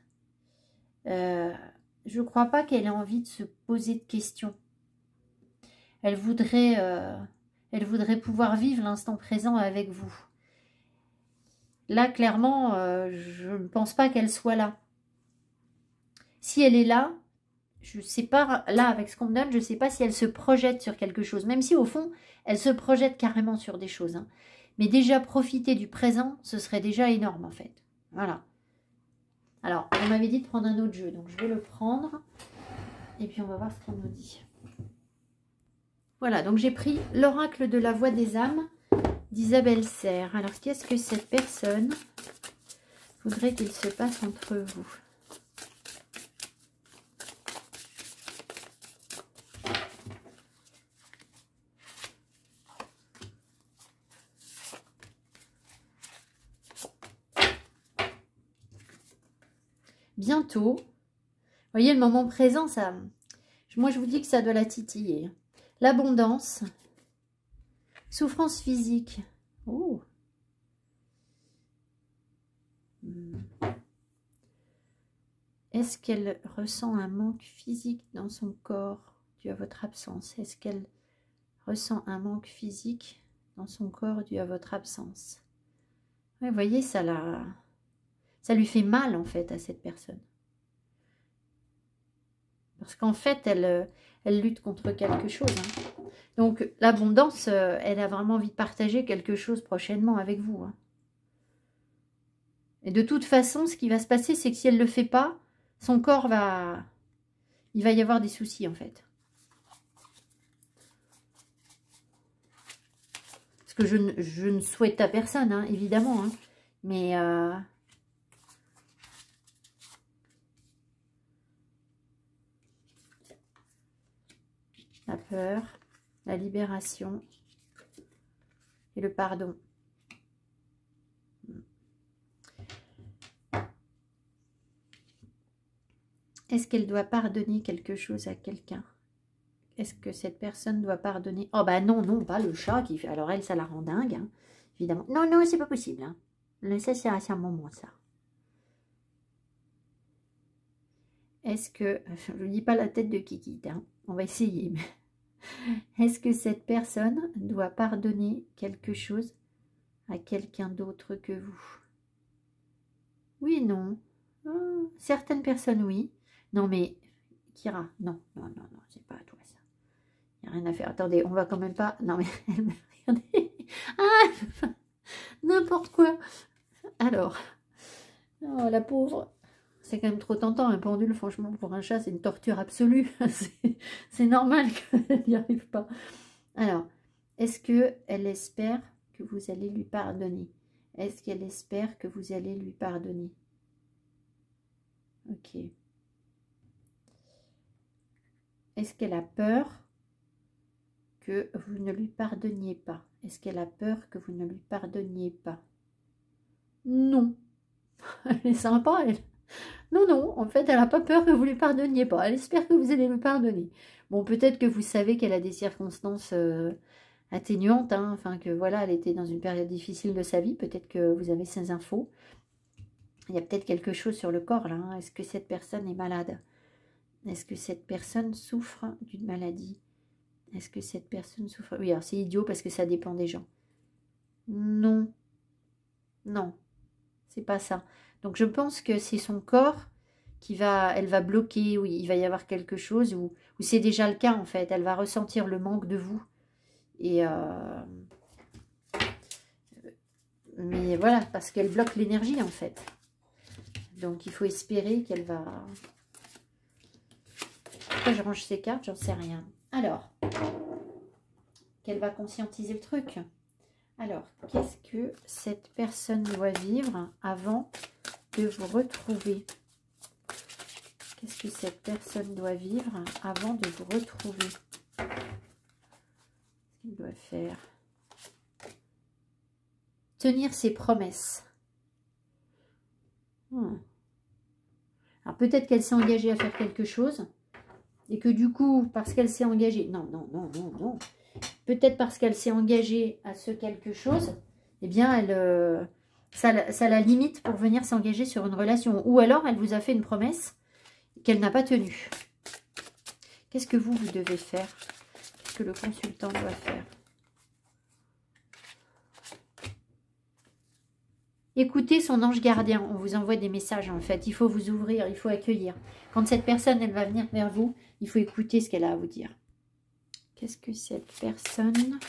Je ne crois pas qu'elle ait envie de se poser de questions. Elle voudrait pouvoir vivre l'instant présent avec vous. Là, clairement, je ne pense pas qu'elle soit là. Si elle est là, je ne sais pas, là, avec ce qu'on me donne, je ne sais pas si elle se projette sur quelque chose. Même si, au fond, elle se projette carrément sur des choses. Hein. Mais déjà, profiter du présent, ce serait déjà énorme, en fait. Voilà. Alors, on m'avait dit de prendre un autre jeu, donc je vais le prendre. Et puis, on va voir ce qu'on nous dit. Voilà, donc j'ai pris l'oracle de la voix des âmes d'Isabelle Serre. Alors, qu'est-ce que cette personne voudrait qu'il se passe entre vous? Bientôt. Vous voyez, le moment présent, ça, moi, je vous dis que ça doit la titiller. L'abondance. Souffrance physique. Oh. Est-ce qu'elle ressent un manque physique dans son corps dû à votre absence? Est-ce qu'elle ressent un manque physique dans son corps dû à votre absence? Ouais, vous voyez, ça lui fait mal, en fait, à cette personne. Parce qu'en fait, elle lutte contre quelque chose. Hein. Donc, l'abondance, elle a vraiment envie de partager quelque chose prochainement avec vous. Hein. Et de toute façon, ce qui va se passer, c'est que si elle ne le fait pas, son corps va... Il va y avoir des soucis, en fait. Parce que je ne souhaite à personne, hein, évidemment. Hein. Mais... la peur, la libération et le pardon. Est-ce qu'elle doit pardonner quelque chose à quelqu'un? Est-ce que cette personne doit pardonner? Oh bah non, non, pas le chat qui fait. Alors elle, ça la rend dingue, hein, évidemment. Non, non, c'est pas possible. Hein. Ça, c'est un moment, ça. Est-ce que... Je ne dis pas la tête de Kiki, hein. On va essayer. Est-ce que cette personne doit pardonner quelque chose à quelqu'un d'autre que vous? Oui, non. Certaines personnes, oui. Non, mais Kira, non, non, non, non, c'est pas à toi ça. Il n'y a rien à faire. Attendez, on va quand même pas... Non, mais regardez. Ah, n'importe quoi. Alors, oh, la pauvre. C'est quand même trop tentant, un pendule, franchement, pour un chat, c'est une torture absolue. C'est normal qu'elle n'y arrive pas. Alors, est-ce qu'elle espère que vous allez lui pardonner? Est-ce qu'elle espère que vous allez lui pardonner? Ok. Est-ce qu'elle a peur que que vous ne lui pardonniez pas? Est-ce qu'elle a peur que vous ne lui pardonniez pas? Non. Elle est sympa, elle. Non, non, en fait, elle n'a pas peur que vous lui pardonniez pas. Elle espère que vous allez lui pardonner. Bon, peut-être que vous savez qu'elle a des circonstances atténuantes, hein, enfin que voilà, elle était dans une période difficile de sa vie. Peut-être que vous avez ces infos. Il y a peut-être quelque chose sur le corps, là. Hein. Est-ce que cette personne est malade? Est-ce que cette personne souffre d'une maladie? Est-ce que cette personne souffre... Oui, alors c'est idiot parce que ça dépend des gens. Non. Non. C'est pas ça. Donc je pense que c'est son corps qui va... Elle va bloquer, oui. Il va y avoir quelque chose où c'est déjà le cas en fait. Elle va ressentir le manque de vous. Et... Mais voilà, parce qu'elle bloque l'énergie en fait. Donc il faut espérer qu'elle va... Pourquoi je range ces cartes? J'en sais rien. Alors, qu'elle va conscientiser le truc. Alors, qu'est-ce que cette personne doit vivre avant de vous retrouver? Qu'est-ce que cette personne doit vivre avant de vous retrouver? Qu'est-ce qu'il doit faire? Tenir ses promesses. Alors, peut-être qu'elle s'est engagée à faire quelque chose. Et que du coup, parce qu'elle s'est engagée... Non, non, non, non, non. Peut-être parce qu'elle s'est engagée à ce quelque chose, eh bien, elle, ça la limite pour venir s'engager sur une relation. Ou alors, elle vous a fait une promesse qu'elle n'a pas tenue. Qu'est-ce que vous devez faire? Qu'est-ce que le consultant doit faire? Écoutez son ange gardien. On vous envoie des messages, en fait. Il faut vous ouvrir, il faut accueillir. Quand cette personne, elle va venir vers vous, il faut écouter ce qu'elle a à vous dire. Qu'est-ce que cette personne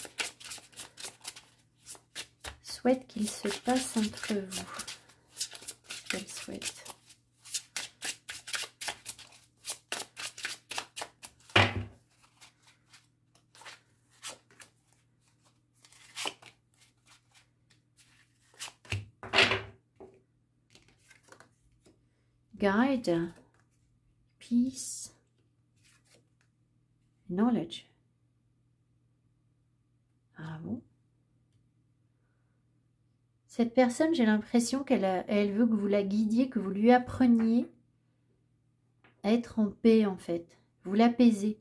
souhaite qu'il se passe entre vous? Qu'elle souhaite. Guide, peace, knowledge. Ah bon? Cette personne, j'ai l'impression elle veut que vous la guidiez, que vous lui appreniez à être en paix, en fait. Vous l'apaisez.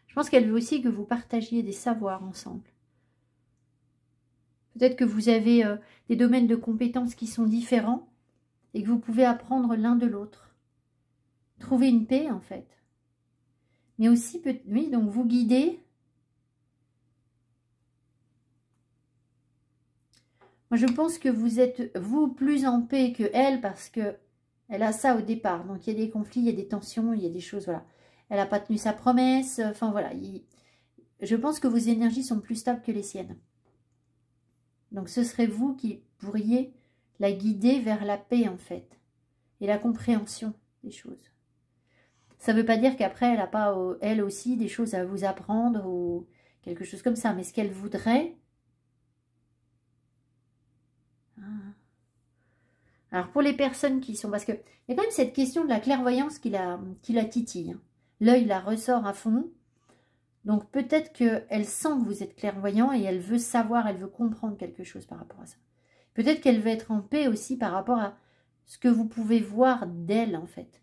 Je pense qu'elle veut aussi que vous partagiez des savoirs ensemble. Peut-être que vous avez des domaines de compétences qui sont différents et que vous pouvez apprendre l'un de l'autre. Trouver une paix, en fait. Mais aussi, oui, donc vous guidez. Moi, je pense que vous êtes, vous, plus en paix que elle parce que elle a ça au départ. Donc, il y a des conflits, il y a des tensions, il y a des choses, voilà. Elle n'a pas tenu sa promesse. Enfin, voilà. Je pense que vos énergies sont plus stables que les siennes. Donc, ce serait vous qui pourriez la guider vers la paix, en fait. Et la compréhension des choses. Ça ne veut pas dire qu'après, elle n'a pas, elle aussi, des choses à vous apprendre ou quelque chose comme ça. Mais ce qu'elle voudrait... Alors, pour les personnes qui sont... Parce qu'il y a quand même cette question de la clairvoyance qui la titille. Hein. L'œil la ressort à fond. Donc, peut-être qu'elle sent que vous êtes clairvoyant et elle veut savoir, elle veut comprendre quelque chose par rapport à ça. Peut-être qu'elle veut être en paix aussi par rapport à ce que vous pouvez voir d'elle, en fait.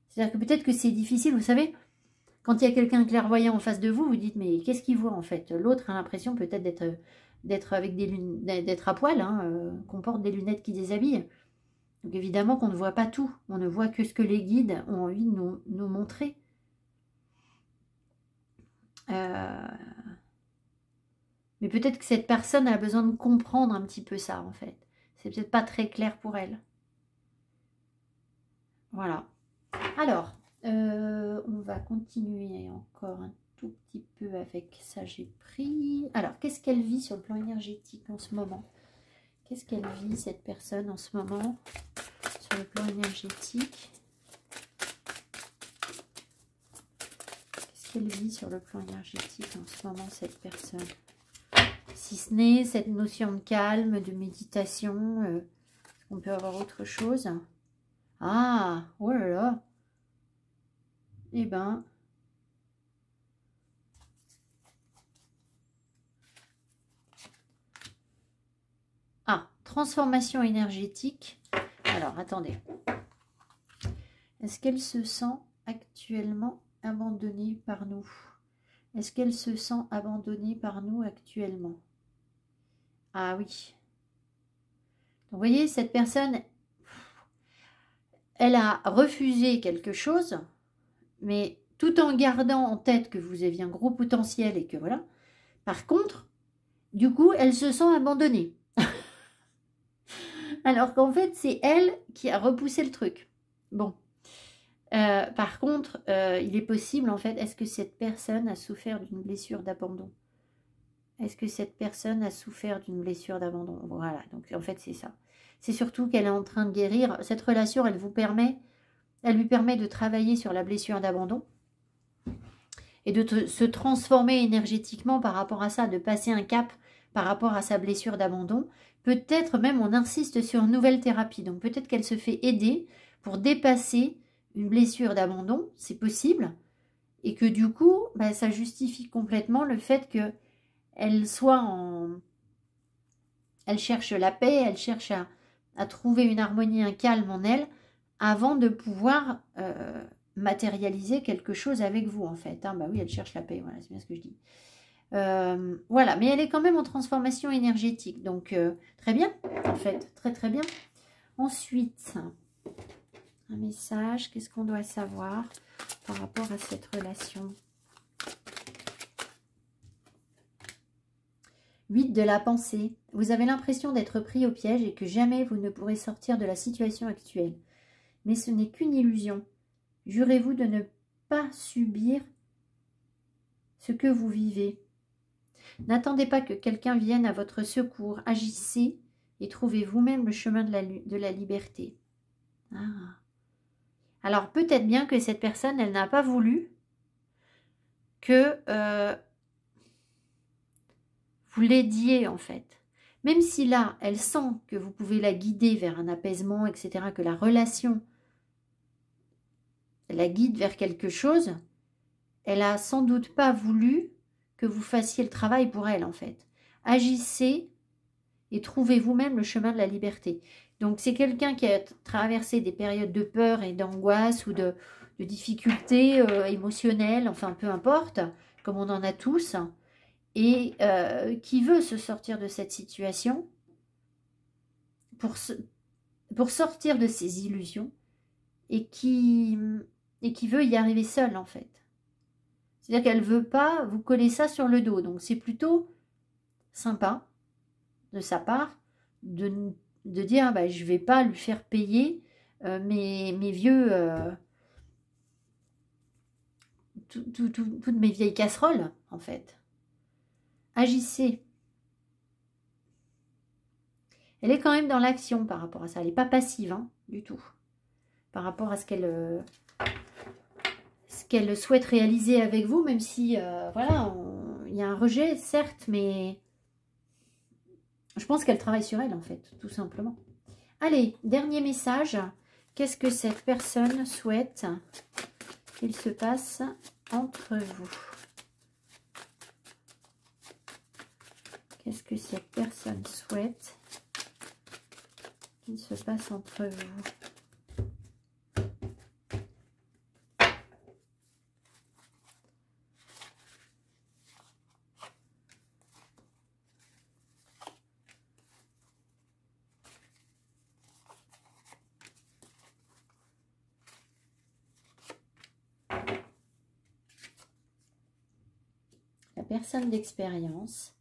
C'est-à-dire que peut-être que c'est difficile, vous savez, quand il y a quelqu'un clairvoyant en face de vous, vous dites, mais qu'est-ce qu'il voit, en fait? L'autre a l'impression peut-être d'être avec des lunettes, d'être à poil, hein, qu'on porte des lunettes qui déshabillent. Donc évidemment qu'on ne voit pas tout, on ne voit que ce que les guides ont envie de nous montrer. Mais peut-être que cette personne a besoin de comprendre un petit peu ça, en fait. C'est peut-être pas très clair pour elle. Voilà. Alors, on va continuer encore un tout petit peu avec ça, j'ai pris. Alors, qu'est-ce qu'elle vit sur le plan énergétique en ce moment? Qu'est-ce qu'elle vit, cette personne, en ce moment, sur le plan énergétique? Qu'est-ce qu'elle vit sur le plan énergétique en ce moment, cette personne? Si ce n'est cette notion de calme, de méditation, on peut avoir autre chose. Ah, oh là là. Eh ben... Ah, transformation énergétique. Alors, attendez. Est-ce qu'elle se sent actuellement abandonnée par nous? Est-ce qu'elle se sent abandonnée par nous actuellement? Ah oui. Donc, vous voyez, cette personne, elle a refusé quelque chose, mais tout en gardant en tête que vous aviez un gros potentiel et que voilà. Par contre, du coup, elle se sent abandonnée. Alors qu'en fait, c'est elle qui a repoussé le truc. Bon. Par contre, il est possible, en fait, est-ce que cette personne a souffert d'une blessure d'abandon? Est-ce que cette personne a souffert d'une blessure d'abandon? Voilà, donc en fait, c'est ça. C'est surtout qu'elle est en train de guérir. Cette relation, elle lui permet de travailler sur la blessure d'abandon et de se transformer énergétiquement par rapport à ça, de passer un cap par rapport à sa blessure d'abandon. Peut-être même on insiste sur une nouvelle thérapie. Donc peut-être qu'elle se fait aider pour dépasser une blessure d'abandon, c'est possible. Et que du coup, bah, ça justifie complètement le fait qu'elle soit en... Elle cherche la paix, elle cherche à trouver une harmonie, un calme en elle, avant de pouvoir matérialiser quelque chose avec vous, en fait. Hein, bah oui, elle cherche la paix, voilà, c'est bien ce que je dis. Voilà, mais elle est quand même en transformation énergétique, donc très bien, en fait, très très bien. Ensuite, un message, qu'est-ce qu'on doit savoir par rapport à cette relation? 8 de la pensée. Vous avez l'impression d'être pris au piège et que jamais vous ne pourrez sortir de la situation actuelle. Mais ce n'est qu'une illusion. Jurez-vous de ne pas subir ce que vous vivez. N'attendez pas que quelqu'un vienne à votre secours. Agissez et trouvez vous-même le chemin de la liberté. Ah. Alors peut-être bien que cette personne, elle n'a pas voulu que vous l'aidiez en fait. Même si là, elle sent que vous pouvez la guider vers un apaisement, etc., que la relation la guide vers quelque chose, elle a sans doute pas voulu que vous fassiez le travail pour elle en fait. Agissez et trouvez vous-même le chemin de la liberté. Donc c'est quelqu'un qui a traversé des périodes de peur et d'angoisse ou de difficultés émotionnelles, enfin peu importe, comme on en a tous, et qui veut se sortir de cette situation pour sortir de ses illusions et qui veut y arriver seule en fait. C'est-à-dire qu'elle ne veut pas vous coller ça sur le dos. Donc c'est plutôt sympa de sa part de dire bah, je ne vais pas lui faire payer mes vieux... toutes mes vieilles casseroles en fait. Agissez. Elle est quand même dans l'action par rapport à ça. Elle n'est pas passive hein, du tout. Par rapport à ce qu'elle souhaite réaliser avec vous, même si voilà, il y a un rejet, certes, mais je pense qu'elle travaille sur elle, en fait, tout simplement. Allez, dernier message. Qu'est-ce que cette personne souhaite qu'il se passe entre vous? Qu'est-ce que cette personne souhaite qu'il se passe entre vous? La personne d'expérience,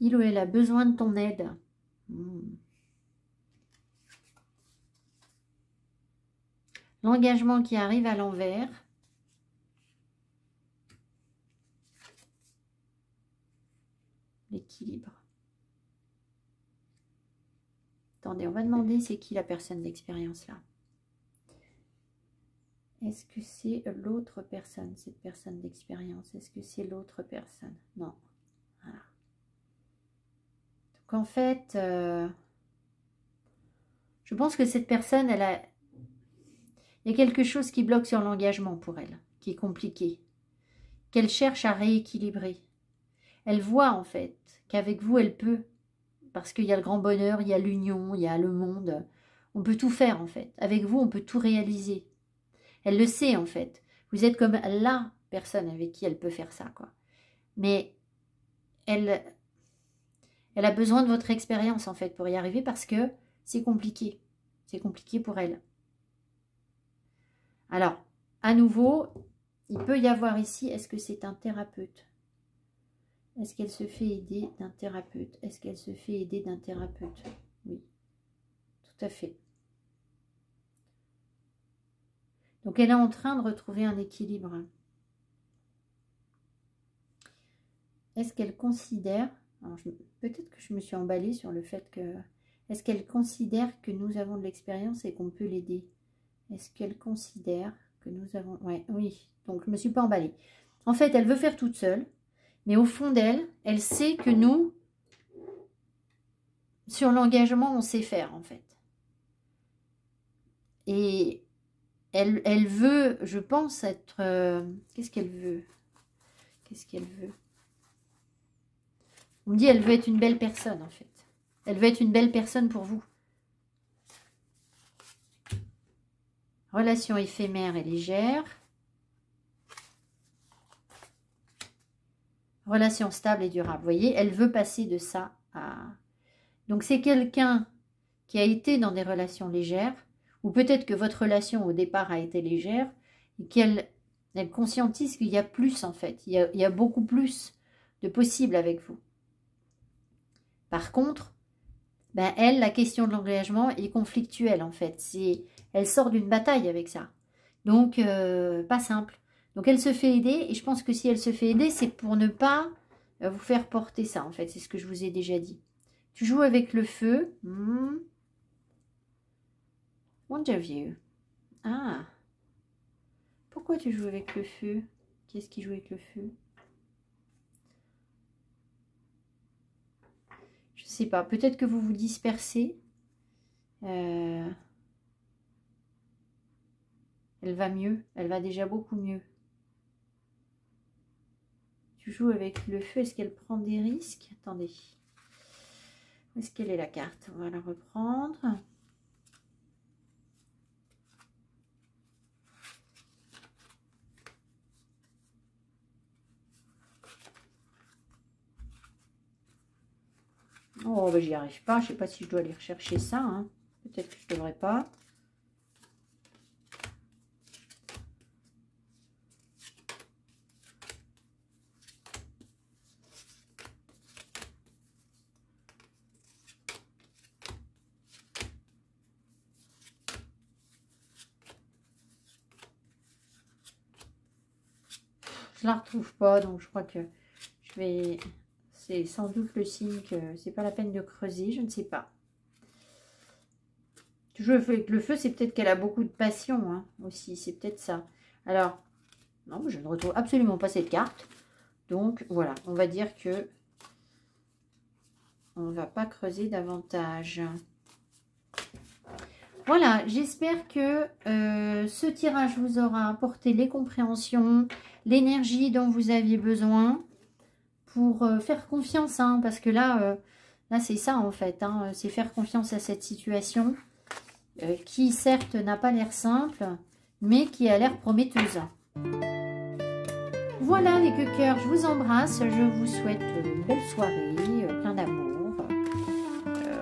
il ou elle a besoin de ton aide. L'engagement qui arrive à l'envers. L'équilibre. Attendez, on va demander c'est qui la personne d'expérience là. Est-ce que c'est l'autre personne, cette personne d'expérience? Est-ce que c'est l'autre personne? Non. Voilà. Donc en fait, Je pense que cette personne, il y a quelque chose qui bloque sur l'engagement pour elle, qui est compliqué, qu'elle cherche à rééquilibrer. Elle voit en fait qu'avec vous, elle peut, parce qu'il y a le grand bonheur, il y a l'union, il y a le monde. On peut tout faire en fait. Avec vous, on peut tout réaliser. Elle le sait en fait. Vous êtes comme la personne avec qui elle peut faire ça, quoi. Mais elle a besoin de votre expérience en fait pour y arriver parce que c'est compliqué. C'est compliqué pour elle. Alors, à nouveau, il peut y avoir ici, est-ce que c'est un thérapeute? Est-ce qu'elle se fait aider d'un thérapeute? Est-ce qu'elle se fait aider d'un thérapeute? Oui, tout à fait. Donc, elle est en train de retrouver un équilibre. Est-ce qu'elle considère, peut-être que je me suis emballée sur le fait que, est-ce qu'elle considère que nous avons de l'expérience et qu'on peut l'aider? Est-ce qu'elle considère que nous avons... Ouais, oui, donc je ne me suis pas emballée. En fait, elle veut faire toute seule, mais au fond d'elle, elle sait que nous, sur l'engagement, on sait faire en fait. Et elle veut, je pense, être... Qu'est-ce qu'elle veut? Qu'est-ce qu'elle veut? On me dit, elle veut être une belle personne en fait. Elle veut être une belle personne pour vous. Relation éphémère et légère. Relation stable et durable. Vous voyez, elle veut passer de ça à... Donc, c'est quelqu'un qui a été dans des relations légères, ou peut-être que votre relation au départ a été légère, et qu'elle conscientise qu'il y a plus en fait. Il y a beaucoup plus de possible avec vous. Par contre, ben elle, la question de l'engagement est conflictuelle en fait. Elle sort d'une bataille avec ça. Donc, pas simple. Donc, elle se fait aider. Et je pense que si elle se fait aider, c'est pour ne pas vous faire porter ça, en fait. C'est ce que je vous ai déjà dit. Tu joues avec le feu. Wonderview. Ah. Pourquoi tu joues avec le feu? Qui est-ce qui joue avec le feu? Je sais pas. Peut-être que vous vous dispersez. Elle va mieux. Elle va déjà beaucoup mieux. Tu joues avec le feu. Est-ce qu'elle prend des risques? Attendez. Où est-ce qu'elle est la carte? On va la reprendre. Oh, ben, j'y arrive pas. Je sais pas si je dois aller rechercher ça. Hein. Peut-être que je ne devrais pas. Je la retrouve pas, donc je crois que je vais... C'est sans doute le signe que c'est pas la peine de creuser, je ne sais pas. Toujours avec le feu, c'est peut-être qu'elle a beaucoup de passion hein, aussi, c'est peut-être ça. Alors, non, je ne retrouve absolument pas cette carte. Donc voilà, on va dire que on ne va pas creuser davantage. Voilà, j'espère que ce tirage vous aura apporté les compréhensions, l'énergie dont vous aviez besoin pour faire confiance. Hein, parce que là c'est ça en fait. Hein, c'est faire confiance à cette situation qui certes n'a pas l'air simple, mais qui a l'air prometteuse. Voilà les cœurs, je vous embrasse. Je vous souhaite une belle soirée, plein d'amour.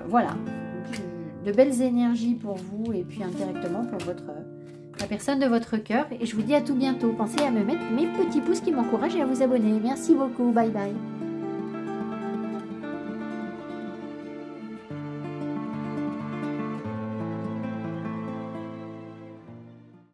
Voilà. De belles énergies pour vous et puis indirectement pour la personne de votre cœur. Et je vous dis à tout bientôt. Pensez à me mettre mes petits pouces qui m'encouragent et à vous abonner. Merci beaucoup. Bye bye.